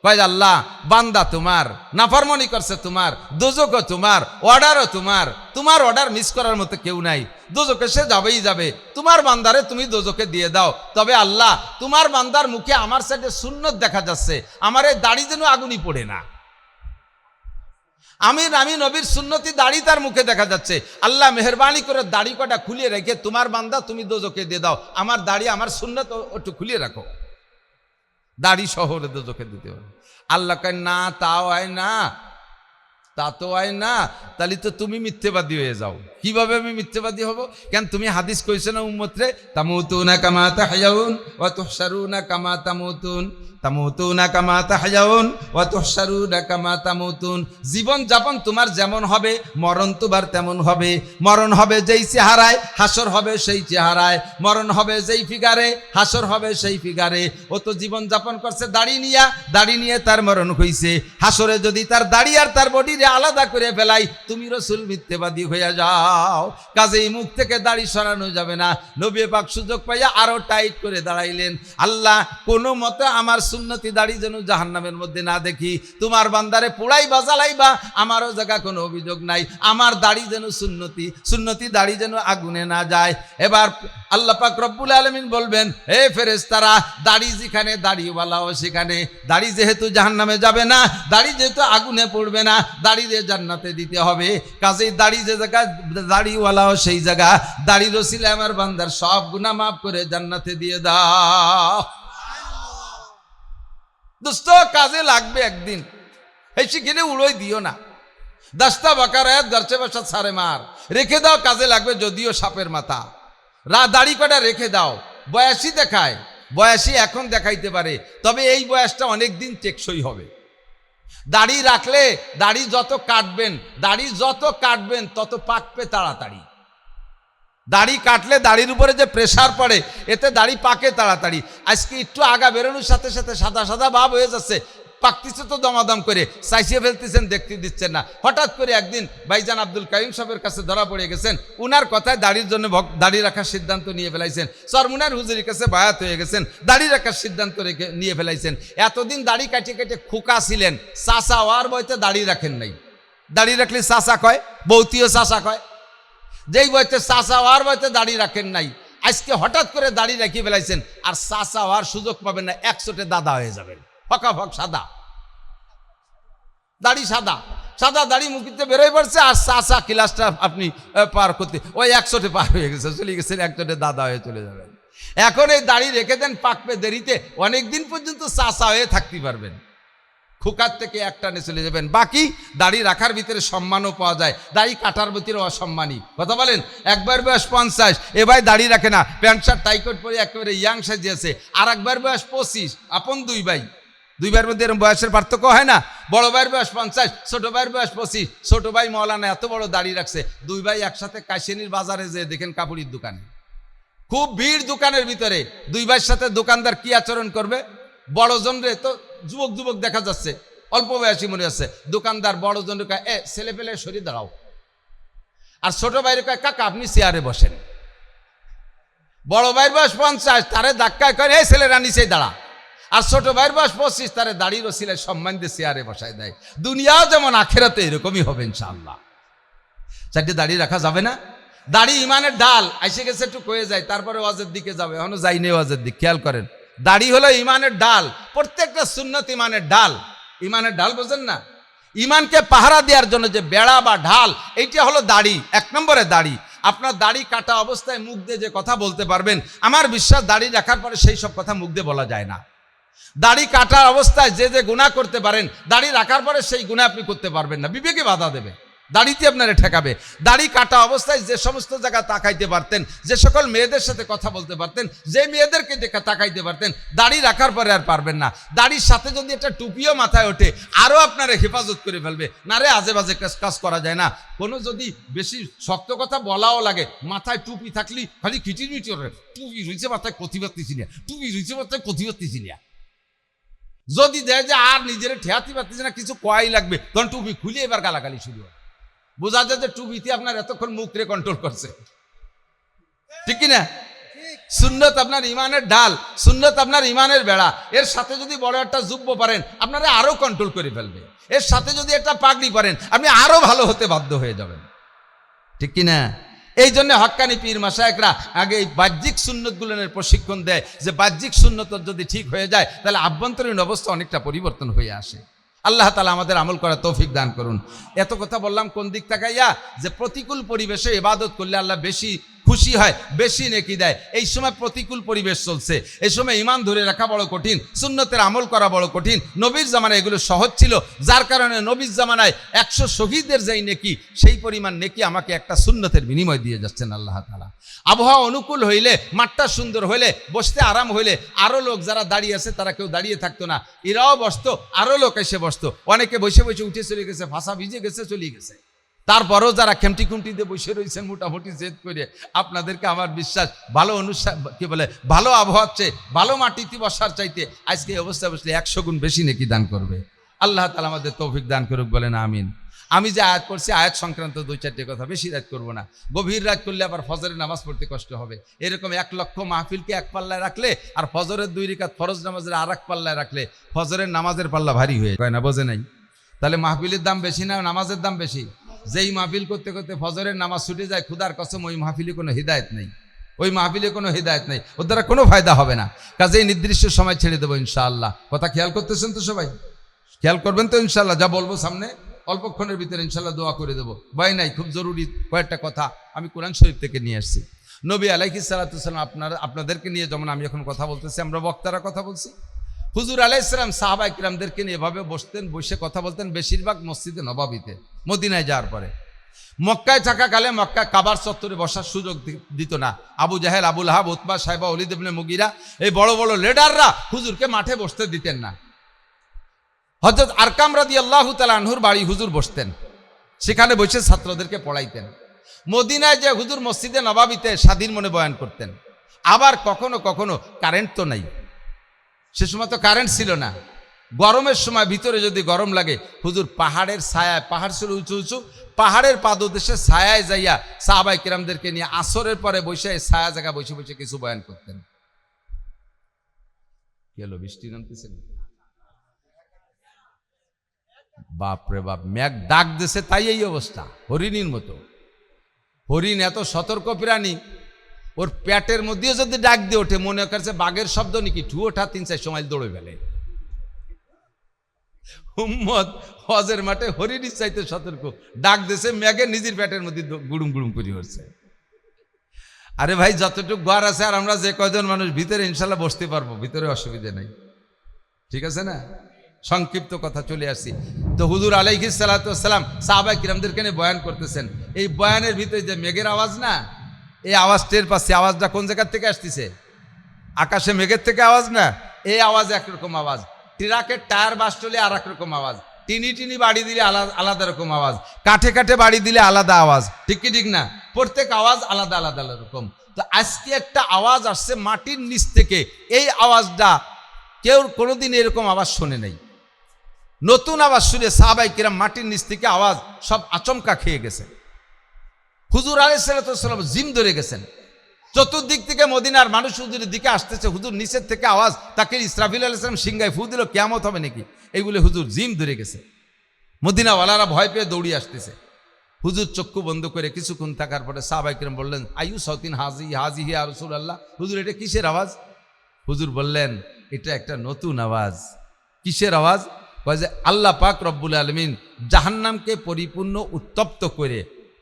কয় আল্লাহ, বান্দা তোমার নাফরমানি করছে, তোমার দোজকও তোমার, অর্ডারও তোমার, তোমার অর্ডার মিস করার মতো কেউ নাই, দোজকে সে যাবেই যাবে, তোমার বান্দারে তুমি দোজকে দিয়ে দাও। তবে আল্লাহ, তোমার বান্দার মুখে আমার সাইডে সুন্নত দেখা যাচ্ছে, আমার এই দাড়ি যেন আগুনই পড়ে না। আমি নবীর সুন্নতি দাড়ি তার মুখে দেখা যাচ্ছে। আল্লাহ মেহরবানি করে দাড়ি কটা খুলিয়ে রেখে তোমার বান্দা তুমি দোজকে দিয়ে দাও, আমার দাড়ি আমার সুন্নত একটু খুলিয়ে রাখো, দাড়ি শহরে দোজকে দিতে হবে। আল্লাহ কয় না, তাও হয় না, তা তো হয় না, তাহলে তো তুমি মিথ্যেবাদী হয়ে যাও। কিভাবে আমি মিথ্যেবাদী হব? কেন তুমি হাদিস কইছো না উম্মতরে, তামুতুনা কামা তাহয়াউন ওয়া তুহশারুনা কামা তামুতুন, তামুতুনা কামা তাহয়াউন ওয়া তুহশারুনা কামা তামুতুন। জীবন যাপন তোমার যেমন হবে, মরণ তোমার তেমন হবে। মরণ হবে যেই চেহারায়, হাসর হবে সেই চেহারায়। মরণ হবে যেই ফিগারে, হাসর হবে সেই ফিগারে। ও তো জীবন যাপন করছে দাড়ি নিয়ে তার মরণ হইছে। হাসরে যদি তার দাড়ি আর তার বডি আলাদা করে ফেলাই, তুমি রাসূল মিথ্যাবাদী হইয়া যাও। কাজেই মুখ থেকে দাড়ি সরানো যাবে না। নবী পাক সুযোগ পাইয়া আরো টাইট করে দাঁড়াইলেন, আল্লাহ কোনো মতে আমার সুন্নতি দাড়ি যেন জাহান্নামের মধ্যে না দেখি, তোমার বান্দারে পোড়াই বা জ্বালাইবা, আমারও জায়গা কোনো অভিযোগ নাই, আমার দাড়ি যেন সুন্নতি দাড়ি যেন আগুনে না যায়। এবার আল্লাহ পাক রব্বুল আলামিন বলবেন, হে ফেরেশতারা, দাড়ি যেখানে দাড়িওয়ালাও সেখানে, দাড়ি যেহেতু জাহান্নামে যাবে না, দাড়ি যেহেতু আগুনে পড়বে না, দাড়ি দিয়ে জান্নাতে দিতে হবে। কাজেই দাড়ি যে জায়গা, দাড়িওয়ালাও সেই জায়গা, দাড়ির ওসিলা আমার বান্দার সব গুনাহ মাফ করে জান্নাতে দিয়ে দাও। দোস্ত কাজে লাগবে একদিন, এই শিখে উড়োই দিও না। দাস্তা বাকারায়াত গরচে বসা সারে মার, রেখে দাও, কাজে লাগবে যদিও সাপের মাথা। দাড়ি কটা রেখে দাও, বয়সই দেখায়, বয়সই এখন দেখাইতে পারে, তবে এই বয়সটা অনেক দিন টেকসই হবে। দাড়ি রাখলে, দাড়ি যত কাটবেন তত পাকবে তাড়াতাড়ি। দাড়ি কাটলে দাড়ির উপরে যে প্রেসার পড়ে, এতে দাড়ি পাকে তাড়াতাড়ি। আজকে একটু আগা বেরোনোর সাথে সাথে সাদা সাদা ভাব হয়ে যাচ্ছে, পাকতেছে তো দমাদম করে, চাইছিয়ে ফেলতেছেন, দেখতে দিচ্ছেন না। হঠাৎ করে একদিন ভাইজান আব্দুল কাইম সাহেবের কাছে ধরা পড়ে গেছেন, উনার কথায় দাড়ির জন্য দাড়ি রাখার সিদ্ধান্ত নিয়ে ফেলাইছেন। সরমুনার হুজুরের কাছে বায়াত হয়ে গেছেন, দাড়ি রাখার সিদ্ধান্ত নিয়ে ফেলাইছেন। এতদিন দাড়ি কাটে কেটে খোকা ছিলেন, চাচা হওয়ার বয়তে দাড়ি রাখেন নাই। দাড়ি রাখলে চাচা কয়, বৌতিও চাচা কয়। যেই বয়তে চাচা হওয়ার বয়তে দাড়ি রাখেন নাই, আজকে হঠাৎ করে দাড়ি রাখিয়ে ফেলাইছেন, আর চাচা হওয়ার সুযোগ পাবেন না, 100 দাদা হয়ে যাবেন। ফকাফক সাদা দাড়ি, সাদা সাদা দাড়ি মুখিতে বেরোয় পড়ছে, আর চাচা ক্লাসটা আপনি পার করতে ওই 100 পার হয়ে গেছে, চলে গেছেন, 100 দাদা হয়ে চলে যাবেন। এখন এই দাড়ি রেখে দেন, পাকবে দেরিতে, অনেক দিন পর্যন্ত চাচা হয়ে থাকতে পারবেন। খুকার থেকে একটানে চলে যাবেন। বাকি দাড়ি রাখার ভিতরে সম্মানও পাওয়া যায়, দাড়ি কাটার ভিতরে অসম্মানী। কথা বলেন, একবার বয়স 50, এ ভাই দাড়ি রাখে না, প্যান্ট শার্ট টাইকট পরে একেবারে ইয়াং সাজিয়েছে, আর একবার বয়স 25, আপন দুই ভাই, দুই ভাইয়ের মধ্যে এরকম বয়সের পার্থক্য হয় না? বড় ভাইয়ের বয়স 50, ছোট ভাইয়ের বয়স 25, ছোট ভাই মৌলানা এত বড় দাড়ি রাখছে, দুই ভাই একসাথে কাশিয়ানির বাজারে যে দেখেন কাপড়ির দোকানে, খুব ভিড় দোকানের ভিতরে, দুই ভাইয়ের সাথে দোকানদার কি আচরণ করবে? বড় জন রে তো যুবক যুবক দেখা যাচ্ছে, অল্প বয়সী মনে হচ্ছে, দোকানদার বড় জন রে কয়, ছেলে পেলে সরিয়ে দাঁড়াও। আর ছোট ভাইয়ের কয়, কাকা আপনি চেয়ারে বসেন। বড় ভাইয়ের বয়স 50, তারে ধাক্কায় কয়, এই ছেলেরা নিচেই দাঁড়া। আর ছোট ভাইয়ের বয়স 25, তারে দাড়ির ওসিলায় সম্মান দিয়ে চেয়ারে বসায় দেয়। দুনিয়াও যেমন আখেরাতে এরকমই হবে ইনশাআল্লাহ। চারটে দাড়ি রাখা যাবে না? দাড়ি ইমানের ঢাল, আইসে গেছে একটু কয়ে যায়, তারপরে ওয়াজের দিকে যাবে, এখনো যাইনি ওয়াজের দিক, খেয়াল করেন। দাড়ি হলো ইমানের ঢাল, প্রত্যেকটা সুন্নত ইমানের ঢাল। ইমানের ঢাল বোঝেন না? ইমানকে পাহারা দেওয়ার জন্য যে বেড়া বা ঢাল, এইটা হলো দাড়ি। 1 নম্বরে দাড়ি। আপনার দাড়ি কাটা অবস্থায় মুখ দিয়ে যে কথা বলতে পারবেন, আমার বিশ্বাস দাড়ি রাখার পরে সেই সব কথা মুখ দিয়ে বলা যায় না। দাড়ি কাটা অবস্থায় যে যে গুনাহ করতে পারেন, দাড়ি রাখার পরে সেই গুনাহ আপনি করতে পারবেন না, বিবেকে বাধা দেবে, দাড়িতে আপনারা ঠেকাবে। দাড়ি কাটা অবস্থায় যে সমস্ত জায়গা তাকাইতে পারতেন, যে সকল মেয়েদের সাথে কথা বলতে পারতেন, যে মেয়েদেরকে তাকাইতে পারতেন, দাড়ি রাখার পরে আর পারবেন না। দাড়ির সাথে যদি একটা টুপিও মাথায় ওঠে, আরও আপনারা হেফাজত করে ফেলবে। না রে, আজে বাজে কাজ করা যায় না। কোনো যদি বেশি শক্ত কথা বলাও লাগে, মাথায় টুপি থাকলেই খালি খিচিমিচি করে, টুপি রয়েছে মাথায় কথি পারতেছি না, টুপি রয়েছে মাথায় কথি পারতেছি না। যদি দেয় যে আর নিজের ঠেয়াতে পারতেছি না, কিছু কয়াই লাগবে, তখন টুপি খুলে এবার গালাগালি শুরু হয়। বোঝা যায় যে টুপিতে আপনার এতক্ষণ মুখরে কন্ট্রোল করছে, ঠিক কিনা? সুন্নত আপনার ইমানের ঢাল, সুন্নত আপনার ইমানের বেড়া। এর সাথে যদি বড় একটা যুব্ব পারেন, আপনারা আরো কন্ট্রোল করে ফেলবে। এর সাথে যদি একটা পাগড়ি পারেন, আপনি আরো ভালো হতে বাধ্য হয়ে যাবেন, ঠিক কিনা? এই জন্য হক্কানি পীর মাশায়েখরা আগে এই বাহ্যিক সুন্নতগুলোর প্রশিক্ষণ দেয়, যে বাহ্যিক সুন্নত যদি ঠিক হয়ে যায়, তাহলে আভ্যন্তরীণ অবস্থা অনেকটা পরিবর্তন হয়ে আসে। আল্লাহ তাআলা আমাদের আমল করার তৌফিক দান করুন। এত কথা বললাম কোন দিক তাকাইয়া? যে প্রতিকূল পরিবেশে ইবাদত করলে আল্লাহ বেশি খুশি হয়, বেশি নেকি দেয়। এই সময় প্রতিকূল পরিবেশ চলছে, এই সময় ইমান ধরে রাখা বড় কঠিন, সুন্নতের আমল করা বড় কঠিন। নবীর জামানায় এগুলো সহজ ছিল, যার কারণে নবীর জামানায় 100 শহীদের যেই নেকি, সেই পরিমাণ নেকি আমাকে একটা সুন্নতের বিনিময় দিয়ে যাচ্ছেন আল্লাহ তাআলা। আবহাওয়া অনুকূল হইলে, মাঠটা সুন্দর হইলে, বসতে আরাম হইলে, আরো লোক যারা দাঁড়িয়ে আছে তারা কেউ দাঁড়িয়ে থাকতো না, এরাও বসতো, আরো লোক এসে বসতো। অনেকে বসে বসে উঠে চলে গেছে, ভাষা ভিজে গেছে, চলে গেছে। তারপরেও যারা খেমটি খুমটিতে বসে রয়েছেন মোটামুটি জেদ করে, আপনাদেরকে আমার বিশ্বাস ভালো অনুষ্ঠান কি বলে, ভালো আবহাওয়ার চেয়ে, ভালো মাটিতে বসার চাইতে আজকে এই অবস্থায় বসলে 100 গুণ বেশি নেকি দান করবে। আল্লাহ তাআলা আমাদের তৌফিক দান করুক, বলেন আমিন। আমি যে আয়াত করছি, আয়াত সংক্রান্ত 2-4টে কথা, বেশি রাত করবো না। গভীর রাত করলে আবার ফজরের নামাজ পড়তে কষ্ট হবে। এরকম 1 লক্ষ মাহফিলকে এক পাল্লায় রাখলে, আর ফজরের 2 রাকাত ফরজ নামাজের আর এক পাল্লায় রাখলে, ফজরের নামাজের পাল্লা ভারী হয়ে যায় না, বোঝে নাই? তাহলে মাহফিলের দাম বেশি না নামাজের দাম বেশি? যেই মাহফিল করতে করতে ফজরের নামাজ ছুটে যায়, খুদার কসম ওই মাহফিলে কোনো হিদায়ত নেই, ওই মাহফিলে কোনো হিদায়ত নেই, ওর দ্বারা কোনো ফায়দা হবে না। কাজেই নির্দিষ্ট সময় ছেড়ে দেবো ইনশাআল্লাহ। কথা খেয়াল করতেছেন তো সবাই? খেয়াল করবেন তো ইনশাআল্লাহ? যা বলবো সামনে অল্পক্ষণের ভিতরে ইনশাআল্লাহ দোয়া করে দেবো। ভয় নাই, খুব জরুরি কয়েকটা কথা আমি কোরআন শরীফ থেকে নিয়ে আসছি। নবী আলাইহিস সালাতু ওয়াস সালাম আপনাদেরকে নিয়ে, যেমন আমি এখন কথা বলতেছি, আমরা বক্তারা কথা বলছি, হুজুর আলাইহিস সালাম সাহাবা ইকরামদেরকে নিয়ে এভাবে বসতেন, বসে কথা বলতেন, বেশিরভাগ মসজিদে নববীতে। মদিনায় যাওয়ার পরে, মক্কায় থাকাকালে মক্কা কাবার চত্বরে বসার সুযোগ দিত না। আবু জাহেল, আবুল আহাব, উতবা, সাইবা, ওলীদ ইবনে মুগীরা, এই বড় বড় লিডাররা হুজুরকে মাঠে বসতে দিতেন না। হযরত আরকাম রাদিয়াল্লাহু তাআলা আনহুর বাড়ি হুজুর বসতেন, সেখানে বসে ছাত্রদেরকে পড়াইতেন। মদিনায় যে হুজুর মসজিদে নববীতে স্বাধীন মনে বয়ান করতেন। আবার কখনো কখনো, কারেন্ট তো নাই, সে সময় তো কারেন্ট ছিল না, গরমের সময় ভিতরে যদি গরম লাগে, হুজুর পাহাড়ের ছায়ায়, পাহাড় ছিল উঁচু উঁচু, পাহাড়ের পাদদেশে ছায়ায় যাইয়া সাহাবায়ে কেরামদেরকে নিয়ে আসরের পরে বসে ছায়া জায়গা বসে বসে কিছু বয়ান করতেন। কি হলো, বৃষ্টি নামতেছে? বাপরে বাপ, মেঘ ডাক দিছে তাই এই অবস্থা, হরিণীর মতো। হরিণ এত সতর্ক প্রাণী, ওর পেটের মধ্যে যদি ডাক দিয়ে ওঠে মনে করছে বাঘের শব্দ নাকি, ঠু ওঠা 3-4 সময় দৌড়ে ফেলে। উম্মত হজের মাঠে হরিণীর চাইতে সতর্ক, ডাক দিছে মেঘে নিজের পেটের মধ্যে গুড়ুম গুড়ুম করে উঠছে। আরে ভাই, যতটুকু ঘর আছে আর আমরা যে কয়জন মানুষ ভিতরে ইনশাল্লাহ বসতে পারবো, ভিতরে অসুবিধা নেই, ঠিক আছে না? সংক্ষিপ্ত কথা চলে আসি। তো হুজুর আলাইহিস সালাতু ওয়াস সালাম সাহাবায়ে কিরামদেরকে নিয়ে বয়ান করতেছেন। এই বয়ানের ভিতরে যে মেঘের আওয়াজ না, এই আওয়াজ টের পাচ্ছি। আওয়াজটা কোন জায়গা থেকে আসতেছে? আকাশে মেঘের থেকে আওয়াজ না, এই আওয়াজ একরকম আওয়াজ। ট্রাকের টায়ার বাস্ট হলে আর এক রকম আওয়াজ, টিনি টিনি বাড়ি দিলে আলাদা রকম আওয়াজ, কাঠে কাঠে বাড়ি দিলে আলাদা আওয়াজ, ঠিক কি ঠিক না? প্রত্যেক আওয়াজ আলাদা আলাদা রকম। তো আজকে একটা আওয়াজ আসছে মাটির নিচ থেকে, এই আওয়াজটা কেউ কোনোদিন এরকম আওয়াজ শোনে নাই। নতুন আওয়াজ শুনে সাহাবায়ে কিরাম মাটির নিচ থেকে আওয়াজ সব আচমকা খেয়ে গেছে। হুজুর আলাইহিস সালাতু ওয়াস সালাম জিম ধরে গেছেন। চতুর্দিক থেকে মদিনার মানুষ হুজুরের দিকে আসতেছে, হুজুর নিচের থেকে আওয়াজ, তাকে ইসরাফিল আলাইহিস সালাম সিংহায় ফু দিল, কিয়ামত হবে নাকি, এইগুলো হুজুর জিম ধরে গেছে। মদিনাওয়ালারা ভয় পেয়ে দৌড়িয়ে আসতেছে। হুজুর চক্ষু বন্ধ করে কিছুক্ষণ থাকার পরে সাহাবায়ে কিরাম বললেন, আয়ু সাউতিন হাজি হাজি ইয়া রাসূলুল্লাহ, হুজুর এটা কিসের আওয়াজ? হুজুর বললেন, এটা একটা নতুন আওয়াজ। কিসের আওয়াজ? কয় যে আল্লাহ পাক রব্বুল আলামিন জাহান্নামকে পরিপূর্ণ উত্তপ্ত করে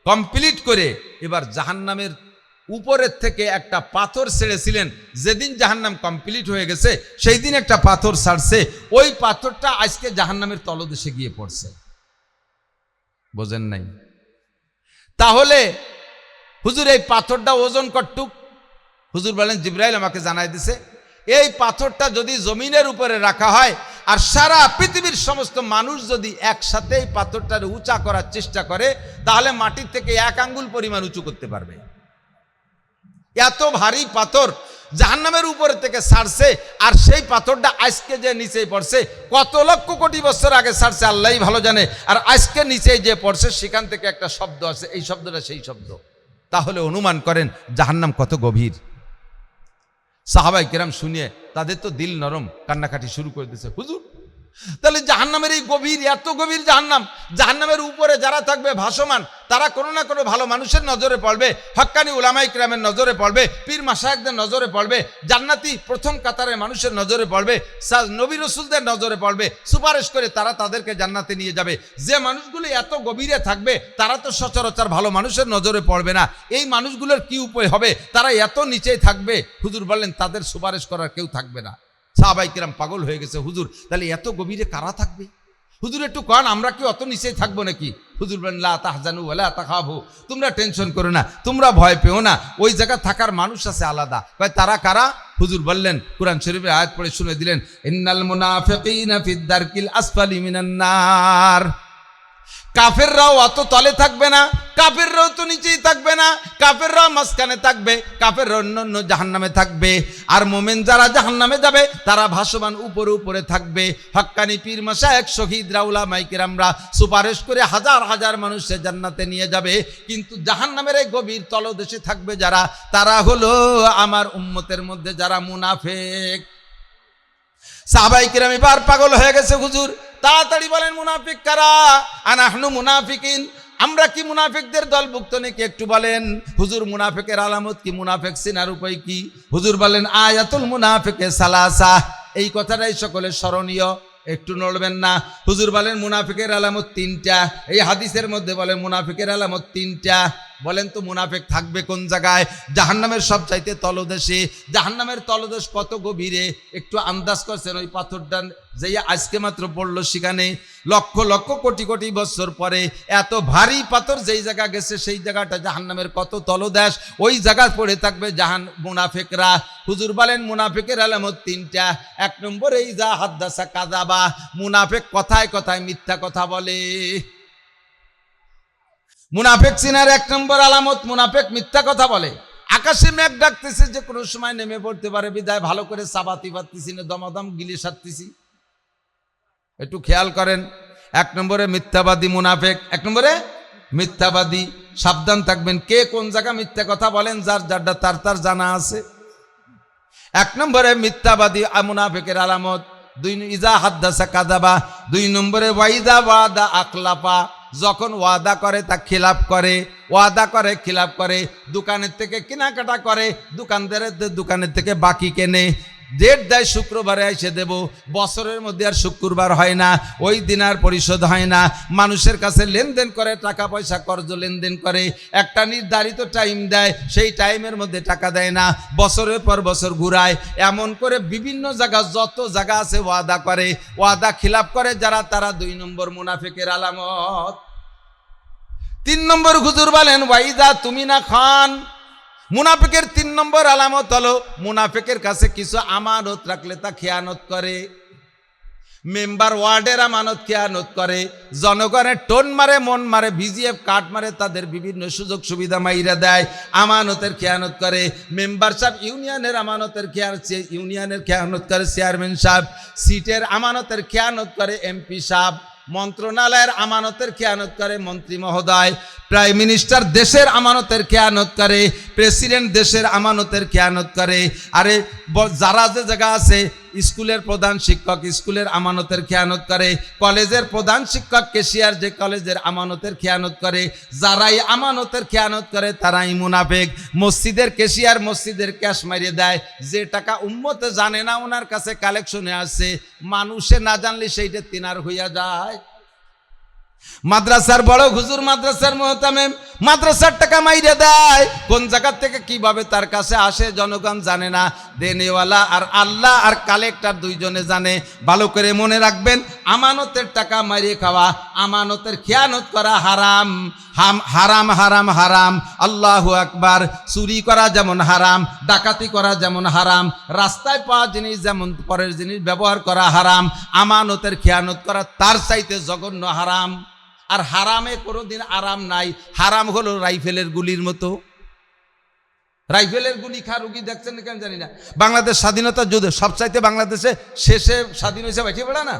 কমপ্লিট করে এবার জাহান্নামের উপরের থেকে একটা পাথর ছেড়েছিলেন। যেদিন জাহান্নাম কমপ্লিট হয়ে গেছে সেই দিন একটা পাথর ছাড়ছে, ওই পাথরটা আজকে জাহান্নামের তলদেশে গিয়ে পড়ছে। বোঝেন নাই? তাহলে হুজুর এই পাথরটা ওজন কতটুক? হুজুর বলেন, জিবরাইল আমাকে জানাই দিছে, এই পাথরটা যদি জমিনের উপরে রাখা হয় আর সারা পৃথিবীর সমস্ত মানুষ যদি একসাথে এই পাথরটারে উঁচা করার চেষ্টা করে, তাহলে মাটির থেকে 1 আঙ্গুল পরিমাণ উঁচু করতে পারবে। এত ভারী পাথর জাহান্নামের উপরে থেকে ছাড়ছে, আর সেই পাথরটা আজকে যে নিচে পড়ছে, কত লক্ষ কোটি বছর আগে ছাড়ছে আল্লাহই ভালো জানে, আর আজকে নিচে যে পড়ছে সেখান থেকে একটা শব্দ আছে, এই শব্দটা সেই শব্দ। তাহলে অনুমান করেন জাহান্নাম কত গভীর। সাহাবায়ে কেরাম শুনিয়ে তাদের তো দিল নরম, কান্নাকাটি শুরু করে দিয়েছে। হুজুর, তাহলে জাহান্নামের এই গভীর, এত গভীর জাহান্নাম, জাহান্নামের উপরে যারা থাকবে ভাসমান, তারা কোনো না কোনো ভালো মানুষের নজরে পড়বে, হক্কানি উলামায়ে কিরামের নজরে পড়বে, পীর মাশায়েখদের নজরে পড়বে, জান্নাতি প্রথম কাতারের মানুষের নজরে পড়বে, নবী রাসূলদের নজরে পড়বে, সুপারিশ করে তারা তাদেরকে জান্নাতে নিয়ে যাবে। যে মানুষগুলো এত গভীরে থাকবে তারা তো সচরাচর ভালো মানুষের নজরে পড়বে না। এই মানুষগুলোর কি উপায় হবে? তারা এত নিচেই থাকবে। হুজুর বললেন, তাদের সুপারিশ করার কেউ থাকবে না। সাহাবায়ে কিরাম পাগল হয়ে গেছে, হুজুর তাহলে এত গভীরে কারা থাকবে? হুজুর একটু কন, আমরা কি অত নিচেই থাকবো নাকি? হুজুর বলেন, লা তাহজানু ওয়ালা তাখাফু, তোমরা টেনশন করো না, তোমরা ভয় পেও না, ওই জায়গা থাকার মানুষ আছে আলাদা। কয় তারা কারা? হুজুর বললেন, কুরআন শরীফের আয়াত পড়ে শুনে দিলেন, ইন্নাল মুনাফিকিনা ফিদ দারকিল আসফালি মিনান নার। কাফেররাও অত তলে থাকবে না, কাফেররাও তো নিচেই থাকবে না, কাফেররাও মাঝখানে থাকবে, কাফেররা অন্য জাহান্নামে থাকবে, আর মোমেন যারা জাহান্নামে যাবে তারা ভাসমান উপরে উপরে থাকবে। হক্কানি পীর মাশায়েখ শহীদরা উলামায়ে কিরামরা সুপারিশ করে হাজার হাজার মানুষকে জান্নাতে নিয়ে যাবে, কিন্তু জাহান্নামের এই গভীর তলদেশে থাকবে যারা, তারা হলো আমার উম্মতের মধ্যে যারা মুনাফিক। সাহাবায়ে কিরাম এবার পাগল হয়ে গেছে, হুজুর তাড়াতাড়ি বলেন মুনাফিক কারা? আনাহনু মুনাফিকিন, আমরা কি মুনাফিকদের দলভুক্ত নাকি একটু বলেন। হুজুর মুনাফিকের আলামত কি, মুনাফিক চিনার উপায় কি? হুজুর বলেন, আয়াতুল মুনাফিকে সালাসা, এই কথাটাই সকলের স্মরণীয়, একটু নড়বেন না। হুজুর বলেন মুনাফিকের আলামত 3টা, এই হাদিসের মধ্যে বলেন মুনাফিকের আলামত 3টা। বলেন তো মুনাফিক থাকবে কোন জায়গায়? জাহান্নামের সবচাইতে তলদেশে। জাহান্নামের তলদেশ কত গভীরে একটু আন্দাজ করছেন? ওই পাথরটা যে আজকে মাত্র পড়লো, সেখানে লক্ষ লক্ষ কোটি কোটি বছর পরে এত ভারী পাথর যেই জায়গা গেছে সেই জায়গাটা জাহান্নামের কত তলদেশ, ওই জায়গা পড়ে থাকবে মুনাফিকরা। হুজুর বলেন মুনাফিকের আলামত 3টা। 1 নম্বরে ইজা হাদ্দাসা কাযাবা, মুনাফিক কথায় কথায় মিথ্যা কথা বলে। মুনাফিক চিনার 1 নম্বর আলামত, মুনাফিক মিথ্যা কথা বলে। আকাশে মেঘ ডাকতেছে যে কোনো সময় নেমে পড়তে পারে, বিদায় ভালো করে চাবাতি পারতেছি না, দমাদম গিলে সারতেছি। একটু খেয়াল করেন। 1 নম্বরে মিথ্যাবাদী মুনাফিক, 1 নম্বরে মিথ্যাবাদী। সাবধান থাকবেন, কে কোন জায়গা মিথ্যা কথা বলেন, যার যারটা তার জানা আছে। 1 নম্বরে মিথ্যাবাদী মুনাফিকের আলামত। ইজা হাদ্দাসা কাযাবা, 2 নম্বরে ওয়াইদা ওয়াদা আখলাফা, যখন ওয়াদা করে তা খিলাফ করে, ওয়াদা করে খিলাফ করে। দোকানের থেকে কেনাকাটা করে, দোকানের থেকে বাকি কেনে, ডেট দেয় শুক্রবারে এসে দেব, বছরের মধ্যে আর শুক্রবার হয় না, ওই দিন আর পরিশোধ হয় না। মানুষের কাছে লেনদেন করে, টাকা পয়সা কর্জ লেনদেন করে, একটা নির্ধারিত টাইম দেয়, সেই টাইমের মধ্যে টাকা দেয় না, বছরের পর বছর ঘুরায়। এমন করে বিভিন্ন জায়গা, যত জায়গা আছে ওয়াদা করে, ওয়াদা খিলাফ করে যারা, তারা 2 নম্বর মুনাফিকের আলামত। 3 নম্বর হুজুর বলেন ওয়াইদা তুমিনা খান, মুনাফিকের 3 নম্বর আলামত হলো মুনাফিকের কাছে কিছু আমানত রাখলে তা খেয়ানত করে। মেম্বার ওয়ার্ডের আমানত খেয়ানত করে, জনগণের টোন মারে, মন মারে, ভিজিএফ কাট মারে, তাদের বিভিন্ন সুযোগ সুবিধা মাইরা দেয়, আমানতের খেয়ানত করে। মেম্বার সাহেব ইউনিয়নের আমানতের ইউনিয়নের খেয়ানত করে চেয়ারম্যান সাহেব, সিটের আমানতের খেয়ানত করে এমপি সাহেব, মন্ত্রণালয়ের আমানতের খেয়ানত করে মন্ত্রী মহোদয়, প্রাইম মিনিস্টার দেশের আমানতের খেয়ানত করে, প্রেসিডেন্ট দেশের আমানতের খেয়ানত করে। আরে যারা যে জায়গা আছে, স্কুলের প্রধান শিক্ষক স্কুলের আমানতের খেয়ানত করে, কলেজের প্রধান শিক্ষক ক্যাশিয়ার যে কলেজের আমানতের খেয়ানত করে। যারাই আমানতের খেয়ানত করে তারাই মুনাফিক। মসজিদের ক্যাশিয়ার মসজিদের ক্যাশ মারিয়ে দেয়, যে টাকা উম্মতে জানে না ওনার কাছে কালেকশনে আসছে, মানুষে না জানলে সেইটা তিনার হইয়া যায়। মাদ্রাসার বড় হুজুর, মাদ্রাসার মুহতামিম মাদ্রাসার টাকা মাইরে দেয়, কোন জায়গা থেকে কিভাবে তার কাছে আসে জনগণ জানে না। দেনেওয়ালা আর আল্লাহ আর কালেক্টর দুইজনে জানে। ভালো করে মনে রাখবেন, আমানতের টাকা মারিয়ে খাওয়া, আমানতের খেয়ানত করা হারাম, হারাম হারাম হারাম। আল্লাহু আকবার। চুরি করা যেমন হারাম, ডাকাতি করা যেমন হারাম, রাস্তায় পাওয়া জিনিস যেমন পরের জিনিস ব্যবহার করা হারাম, আমানতের খেয়ানত করা তার চাইতে জঘন্য হারাম। আর হারামে কোনোদিন আরাম নাই। হারাম হলো রাইফেলের গুলির মতো। রাইফেলের গুলি খা রুগী দেখছেন কেন জানি না। বাংলাদেশ স্বাধীনতা যুদ্ধে সবচাইতে বাংলাদেশে শেষে স্বাধীন হয়েছে বাইঠে বেড়া না।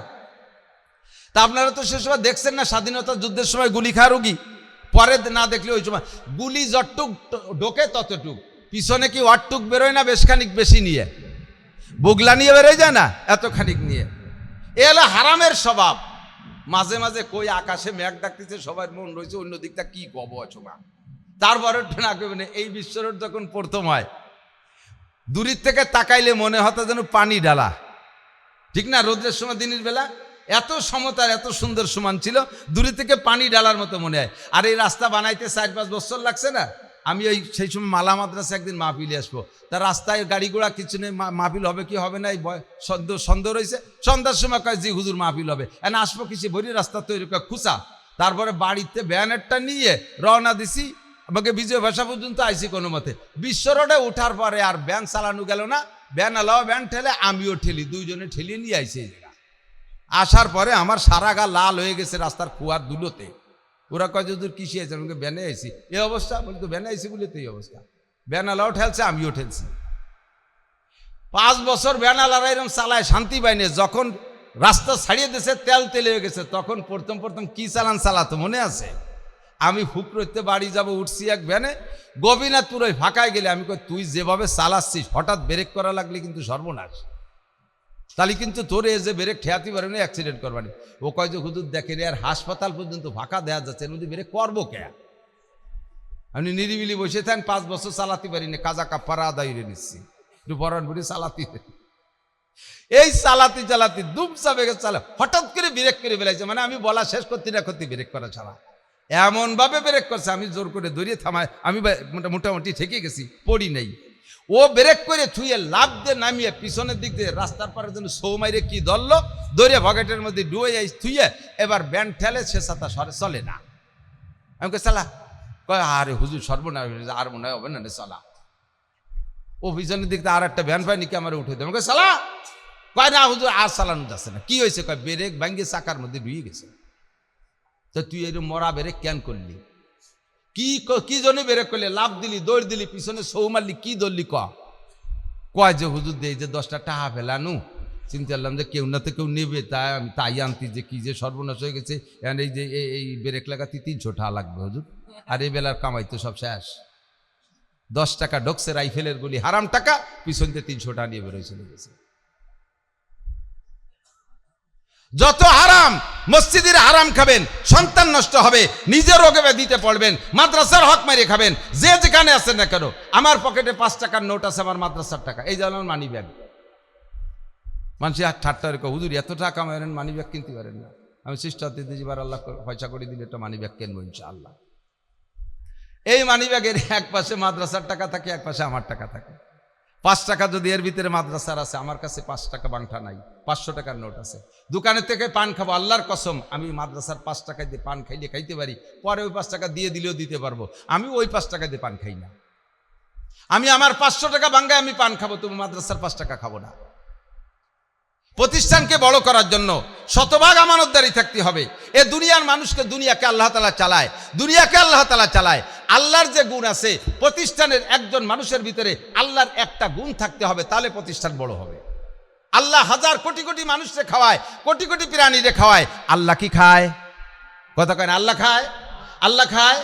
তা আপনারা তো সে সময় দেখছেন না, স্বাধীনতা যুদ্ধের সময় গুলি খা রুগী, পরে না দেখলে ওই সময় গুলি যতটুক ঢোকে ততটুক, পিছনে কি ওয়াটটুক বেরোয় না, বেশখানিক বেশি নিয়ে, বুগলা নিয়ে বেরোয় যায় না, এতখানিক নিয়ে। এ হলো হারামের স্বভাব। মাঝে মাঝে কই আকাশে মেঘ ডাকতেছে, সবার মন রয়েছে অন্য দিকটা কি কব অসমা। তারপরে এই বিশ্বরোড যখন প্রথম হয়, দূরের থেকে তাকাইলে মনে হতো যেন পানি ডালা, ঠিক না? রোদ্রের সময় দিনের বেলা এত সমতার এত সুন্দর সমান ছিল, দূরে থেকে পানি ডালার মতো মনে হয়। আর এই রাস্তা বানাইতে 4-5 বছর লাগছে না। আমি ওই সেই সময় মালা মাদ্রাসা একদিন মাহফিলে আসবো, তার রাস্তায় গাড়ি ঘোড়া কিছু নেই, মাহফিল হবে কি হবে না এই সন্দেহ রয়েছে। সন্ধ্যার সময় কয় জি হুজুর মাহফিল হবে, এনে আসবো কিছু ভরি রাস্তা তৈরি করে খুঁচা। তারপরে বাড়িতে ব্যানারটা নিয়ে রওনা দিছি, আমাকে বিজয় ভাষা পর্যন্ত আইসি কোনো মতে। বিশ্ব রোডে উঠার পরে আর ব্যান চালানো গেল না, ব্যান আলাও ব্যান ঠেলে, আমিও ঠেলি, দুইজনে ঠেলিয়ে নিয়ে আইসি এই জায়গা। আসার পরে আমার সারা গা লাল হয়ে গেছে রাস্তার কুয়ার দুলোতে। ওরা কয় যে দূর কিসে আছে, আমাকে ব্যানে আইসি। এই অবস্থা বলি তো ব্যানে আইসি বলে তো এই অবস্থা। ব্যানালাও ঠেলছে, আমিও ঠেলছি। 5 বছর ব্যানালারা এরকম চালায়, শান্তি পাইনি। যখন রাস্তা ছাড়িয়ে দিয়েছে, তেল হয়ে গেছে, তখন প্রথম কি চালাতো মনে আছে? আমি ফুকরতে বাড়ি যাব, উঠছি এক ভ্যানে, গোপীনাথপুর ওই ফাঁকায় গেলে আমি কই তুই যেভাবে চালাচ্ছিস, হঠাৎ ব্রেক করা লাগলে কিন্তু সর্বনাশ, তাহলে কিন্তু তোর এ যে ব্রেক ঠেয়াতে পারবি না, অ্যাক্সিডেন্ট করবানি। ও কয় যে হুজুর দেখেন আর হাসপাতাল পর্যন্ত ফাঁকা দেওয়া যাচ্ছে, এর মধ্যে ব্রেক করবো কে? আমি নিরিবিলি বসে থাকেন, 5 বছর চালাতে পারিনি, কাজা কাপ্পারা আদায় নিচ্ছি, একটু বরান বুড়ি চালাতে। এই চালাতে দুম চাপে চালা, হঠাৎ করে ব্রেক করে ফেলাইছে। মানে আমি বলা শেষ করতে না করতে ব্রেক করা ছাড়া এমন ভাবে ব্রেক করছে, আমি জোর করে দৌড়িয়ে থামায়, আমি মোটামুটি ঠেকে গেছি, পড়ি নাই। ও ব্রেক করে থুয়ে লাভ দিয়ে নামিয়ে পিছনের দিক দিয়ে রাস্তার পারে যেন সৌ মাইরে কি ধরলো, দৌড়ে ভকেটের মধ্যে ডুয়ে যাই থুয়ে, এবার ব্যান ঠেলে, সে সাথে চলে না। আমি কই চালা, কয় আরে হুজুর সর্বনাশ, আর মনে হয় হবে না চালা। ও পিছনের দিক দিয়ে আর একটা ভ্যান পাই নাকি আমার উঠে দেয়, আমি কই চালা, কয় না হুজুর আর চালানো যাচ্ছে না। কি হয়েছে? কয় ব্রেক ভাঙ্গে চাকার মধ্যে ডুয়ে গেছে। তো তুই এরকম মরা ব্রেক কেন করলি? কি জন্য ব্রেক করলি? লাভ দিলি, দৌড় দিলি, পিছনে সৌ মারলি, কি ধরলি? কয় যে হুজুর দেই যে 10টা টাকা ফেলানু, চিন্তা করলাম যে কেউ না তো কেউ নেবে, তাই আমি তাই আনতি, যে কি যে সর্বনাশ হয়ে গেছে। এই যে এই ব্রেক লাগাতে 300 টাকা লাগবে হুজুর, আর এই বেলার কামাই তো সব শেষ। 10 টাকা ঢোকছে রাইফেলের গুলি, হারাম টাকা, পিছনতে 300 টাকা নিয়ে বেরোয় চলে গেছে। যত হারাম, মসজিদের হারাম খাবেন, সন্তান নষ্ট হবে, নিজের রোগে ব্যাধিতে পড়বেন, মাদ্রাসার হক মেরে খাবেন। যে যেখানে আছেন না কেন, আমার পকেটে 5 টাকার নোট আছে, আমার মাদ্রাসার টাকা, এই যে আমার মানি ব্যাগ। মানুষ আর ঠাট্টা রেখে, হুজুর এত টাকা মারেন, মানি ব্যাগ কিনতে পারেন না। আমি চেষ্টা করতে যাবার আল্লাহ পয়সা করে দিলে একটা মানি ব্যাগ কিনবো ইনশাআল্লাহ। এই মানি ব্যাগের এক পাশে মাদ্রাসার টাকা থাকে, এক পাশে আমার টাকা থাকে। 5 টাকা যদি এর ভিতরে মাদ্রাসার আছে, আমার কাছে 5 টাকা বাংটা নাই, 500 টাকার নোট আছে। দোকানের থেকে পান খাবো, আল্লাহর কসম আমি মাদ্রাসার 5 টাকা দিয়ে পান খাইলে খাইতে পারি, পরে ওই 5 টাকা দিয়ে দিলেও দিতে পারবো। আমি ওই 5 টাকা দিয়ে পান খাই না। আমি আমার 500 টাকা বাঙ্গায় আমি পান খাবো, তুমি মাদ্রাসার 5 টাকা খাবো না। প্রতিষ্ঠানকে বড় করার জন্য শতভাগ আমানতদারি থাকতে হবে। এ দুনিয়ার মানুষকে, দুনিয়াকে আল্লাহ তাআলা চালায়, দুনিয়াকে আল্লাহ তাআলা চালায়। আল্লাহর যে গুণ আছে, প্রতিষ্ঠানের একজন মানুষের ভিতরে আল্লাহর একটা গুণ থাকতে হবে, তাহলে প্রতিষ্ঠান বড় হবে। আল্লাহ হাজার কোটি কোটি মানুষকে খাওয়ায়, কোটি কোটি প্রাণীরে খাওয়ায়, আল্লাহ কি খায়? কথা কয় না, আল্লাহ খায়? আল্লাহ খায়?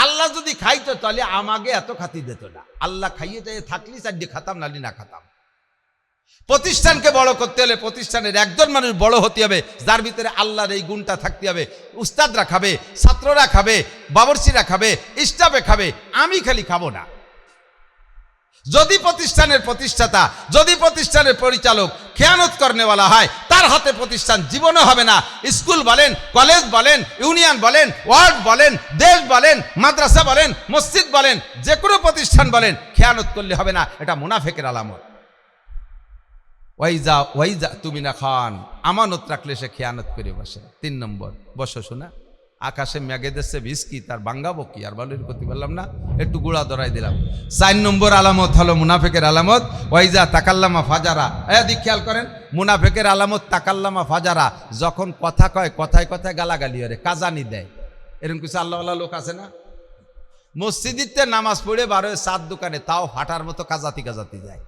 আল্লাহ যদি খাইতো তাহলে আমাকে এত খাতি দিত না। আল্লাহ খাইয়ে যায় থাকলি চারটে খাতাম, নালি না খাতাম। প্রতিষ্ঠানকে বড় করতে হলে প্রতিষ্ঠানের একজন মানুষ বড় হতে হবে, যার ভিতরে আল্লাহর এই গুণটা থাকতে হবে। উস্তাদরা খাবে, ছাত্ররা খাবে, বাবরচিরা খাবে, স্টাফে খাবে, আমি খালি খাবো না। যদি প্রতিষ্ঠানের প্রতিষ্ঠাতা, যদি প্রতিষ্ঠানের পরিচালক খেয়ানত করনেওয়ালা হয়, তার হাতে প্রতিষ্ঠান জীবনও হবে না। স্কুল বলেন, কলেজ বলেন, ইউনিয়ন বলেন, ওয়ার্ড বলেন, দেশ বলেন, মাদ্রাসা বলেন, মসজিদ বলেন, যে কোনো প্রতিষ্ঠান বলেন, খেয়ানত করলে হবে না। এটা মুনাফিকের আলামত। ওয়াইজা তুমি না খান, আমানত রাখলে সে খেয়ানত করে বসে। 3 নম্বর, বসো শোনা, আকাশে মেঘে দেশে বৃষ্টি, তার বাঙ্গাবো কি? আর বলের করতে পারলাম না, একটু গুড়া ধরাই দিলাম। 4 নম্বর আলামত হলো মুনাফিকের আলামত, ওয়াইজা তাকাল্লামা ফাজারা। এদিক খেয়াল করেন, মুনাফিকের আলামত তাকাল্লামা ফাজারা, যখন কথা কয় কথায় কথায় গালাগালি করে, কাজানি দেয়। এরকম কিছু আল্লাহওয়ালা লোক আছে না? মসজিদিতে নামাজ পড়ে বারোয় 7 দোকানে, তাও হাঁটার মতো কাজাতি কাজাতি যায়।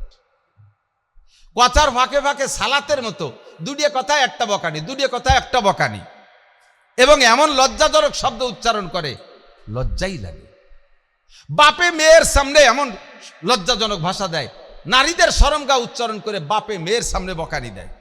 কথার ফাঁকে ফাঁকে সালাতের মতো দুটিয়ে কথায় একটা বকানি, দুটিয়ে কথায় একটা বকানি, এবং এমন লজ্জাজনক শব্দ উচ্চারণ করে, লজ্জাই লাগে। বাপে মেয়ের সামনে এমন লজ্জাজনক ভাষা দেয়, নারীদের শরমগাহ উচ্চারণ করে বাপে মেয়ের সামনে বকানি দেয়,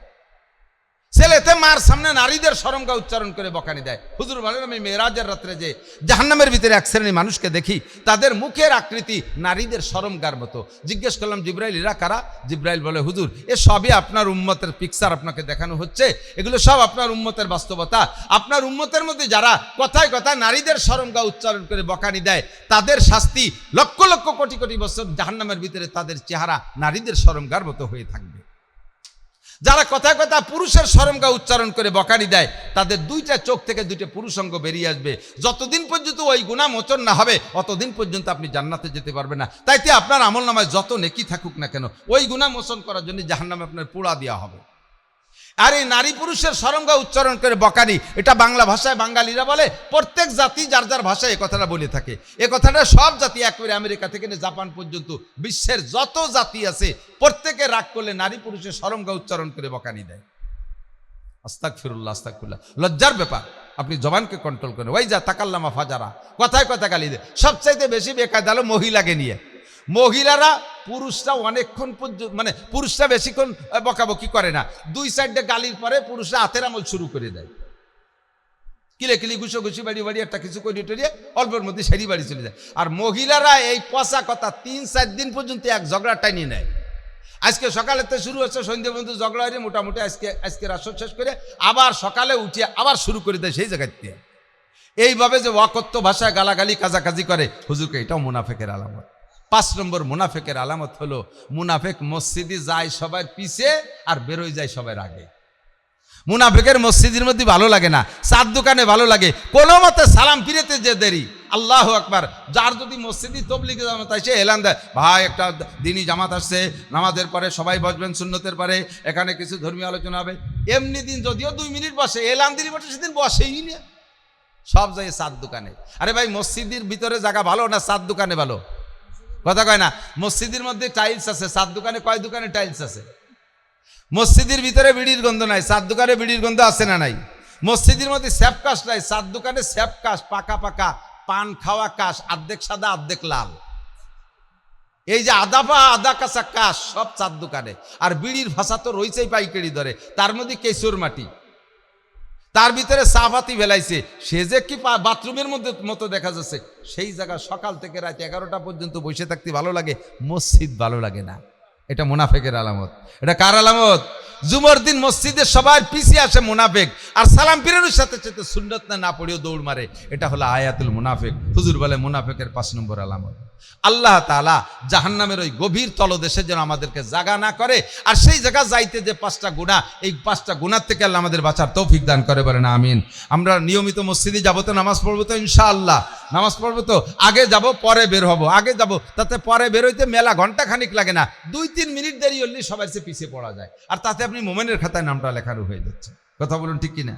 ছেলেতে মার সামনে নারীদের শরমগাহ উচ্চারণ করে বকানি দেয়। হুজুর বলেন, আমি মেরাজের রাত্রে যে জাহান্নামের ভিতরে এক শ্রেণী মানুষকে দেখি, তাদের মুখের আকৃতি নারীদের শরমগার মতো। জিজ্ঞেস করলাম, জিব্রাইল এরা কারা? জিব্রাইল বলে, হুজুর এ সবই আপনার উম্মতের পিকচার আপনাকে দেখানো হচ্ছে, এগুলো সব আপনার উম্মতের বাস্তবতা। আপনার উম্মতের মধ্যে যারা কথায় কথায় নারীদের শরমগাহ উচ্চারণ করে বকানি দেয়, তাদের শাস্তি লক্ষ লক্ষ কোটি কোটি বছর জাহান্নামের ভিতরে তাদের চেহারা নারীদের শরমগার মতো হয়ে থাকবে। যারা কথায় কথা পুরুষের শরমগাহ উচ্চারণ করে বকানি দেয়, তাদের 2টা চোখ থেকে 2টা পুরুষাঙ্গ বেরিয়ে আসবে। যতদিন পর্যন্ত ওই গুনাহ মোচন না হবে, অতদিন পর্যন্ত আপনি জান্নাতে যেতে পারবেন না। তাইতে আপনার আমল নামায় যত নেকি থাকুক না কেন, ওই গুনাহ মোচন করার জন্য জাহান্নামে আপনার পোড়া দেওয়া হবে। আর এই নারী পুরুষের শরমগাহ উচ্চারণ করে বকানি, এটা বাংলা ভাষায় বাঙালিরা বলে। প্রত্যেক জাতি যার যার ভাষায় এ কথাটা বলে থাকে। এ কথাটা সব জাতি, একেবারে আমেরিকা থেকে জাপান পর্যন্ত বিশ্বের যত জাতি আছে, প্রত্যেকে রাগ করলে নারী পুরুষের শরমগাহ উচ্চারণ করে বকানি দেয়। আস্তাগফিরুল্লাহ, আস্তাগফিরুল্লাহ, লজ্জার ব্যাপার। আপনি জবানকে কন্ট্রোল করেন। ওই যা তাকাল্লামা ফাজারা, কথায় কথা গালি দেয়। সবচাইতে বেশি বেকায়দা হলো মহিলাকে নিয়ে। মহিলারা, পুরুষরা অনেকক্ষণ পর্যন্ত, মানে পুরুষরা বেশিক্ষণ বকাবকি করে না, 2 সাইডে গালির পরে পুরুষরা হাতের আমল শুরু করে দেয়। কিলে কিলি ঘুষো ঘুষি বাড়ি বাড়ি একটা কিছু করে টরিয়ে অল্পের মধ্যে সেরি বাড়ি চলে যায়। আর মহিলারা এই পচা কথা 3-4 দিন পর্যন্ত এক ঝগড়া টাইনিয়ে নেয়। আজকে সকালেতে শুরু হচ্ছে, সন্ধ্যে পর্যন্ত ঝগড়া হয়ে মোটামুটি আজকে রাসর শেষ করে আবার সকালে উঠে আবার শুরু করে দেয় সেই জায়গাতে। এইভাবে যে ওয়াকত্ব ভাষায় গালাগালি কাজাকাজি করে, হুজুরকে এটাও মুনাফিকের আলামত। 5 নম্বর মুনাফিকের আলামত হলো, মুনাফিক মসজিদে যায় সবার পিছে আর বেরোয় যায় সবার আগে। মুনাফিকের মসজিদের মধ্যে ভালো লাগে না, 4 দোকানে ভালো লাগে, কোনো মতে সালাম ফিরেতে যে দেরি। আল্লাহু আকবার। যার যদি মসজিদে তবলিগি জামাত আসে, এলান দেয়, ভাই একটা দিনই জামাত আসছে, নামাজের পরে সবাই বসবেন, সুন্নতের পরে এখানে কিছু ধর্মীয় আলোচনা হবে। এমনি দিন যদিও 2 মিনিট বসে, এলান দিলি বসে, সেদিন বসেই না, সব যায় 4 দোকানে। আরে ভাই, মসজিদের ভিতরে জায়গা ভালো না 4 দোকানে ভালো? কথা কয় না। মসজিদের মধ্যে টাইলস আছে, 4 দোকানে কয় দোকানে টাইলস আছে? মসজিদের ভিতরে বিড়ির গন্ধ নাই, 4 দোকানে বিড়ির গন্ধ আছে না নাই? মসজিদের মধ্যে স্যাপ কাশ নাই, 4 দোকানে স্যাপ কাশ, পাকা পাকা পান খাওয়া কাশ, অর্ধেক সাদা অর্ধেক লাল। এই যে আদা কাঁচা কাশ সব 4 দোকানে। আর বিড়ির ভাষা তো রয়েছেই পাইকারি ধরে, তার মধ্যে কেশর মাটি। তার ভিতরে সাফাতি ফেলাইছে, সে যে কি বাথরুমের মধ্যে মতো দেখা যাচ্ছে, সেই জায়গা সকাল থেকে রাত 11টা পর্যন্ত বসে থাকতে ভালো লাগে, মসজিদ ভালো লাগে না। এটা মুনাফেকের আলামত। এটা কার আলামত? জুমার দিন মসজিদে সবার পিছিয়ে আসে মুনাফেক, আর সালাম ফিরানোর সাথে সাথে সুন্নত না পড়েও দৌড় মারে। এটা হলো আয়াতুল মুনাফেক। হুজুর বলে মুনাফেকের 5 নম্বর আলামত। আল্লাহ তাআলা জাহান্নামের ওই গভীর তলদেশে যেন আমাদেরকে জাগা না করে, আর সেই জায়গা যাইতে যে 5টা গুনাহ, এই 5টা গুনাহ থেকে আল্লাহ আমাদের বাঁচার তৌফিক দান করে, বলেন আমিন। আমরা নিয়মিত মসজিদে যাব তো, নামাজ পড়বো তো ইনশাআল্লাহ, নামাজ পড়বো তো, আগে যাব পরে বের হব, আগে যাব, তাতে পরে বের হইতে মেলা ঘন্টা খানিক লাগে না, 2-3 মিনিট দেরি হলে সবার চেয়ে পিছিয়ে পড়া যায়, আর তাতে আপনি মোমেনের খাতায় নামটা লেখানো হয়ে যাচ্ছে। কথা বলুন ঠিক কিনা?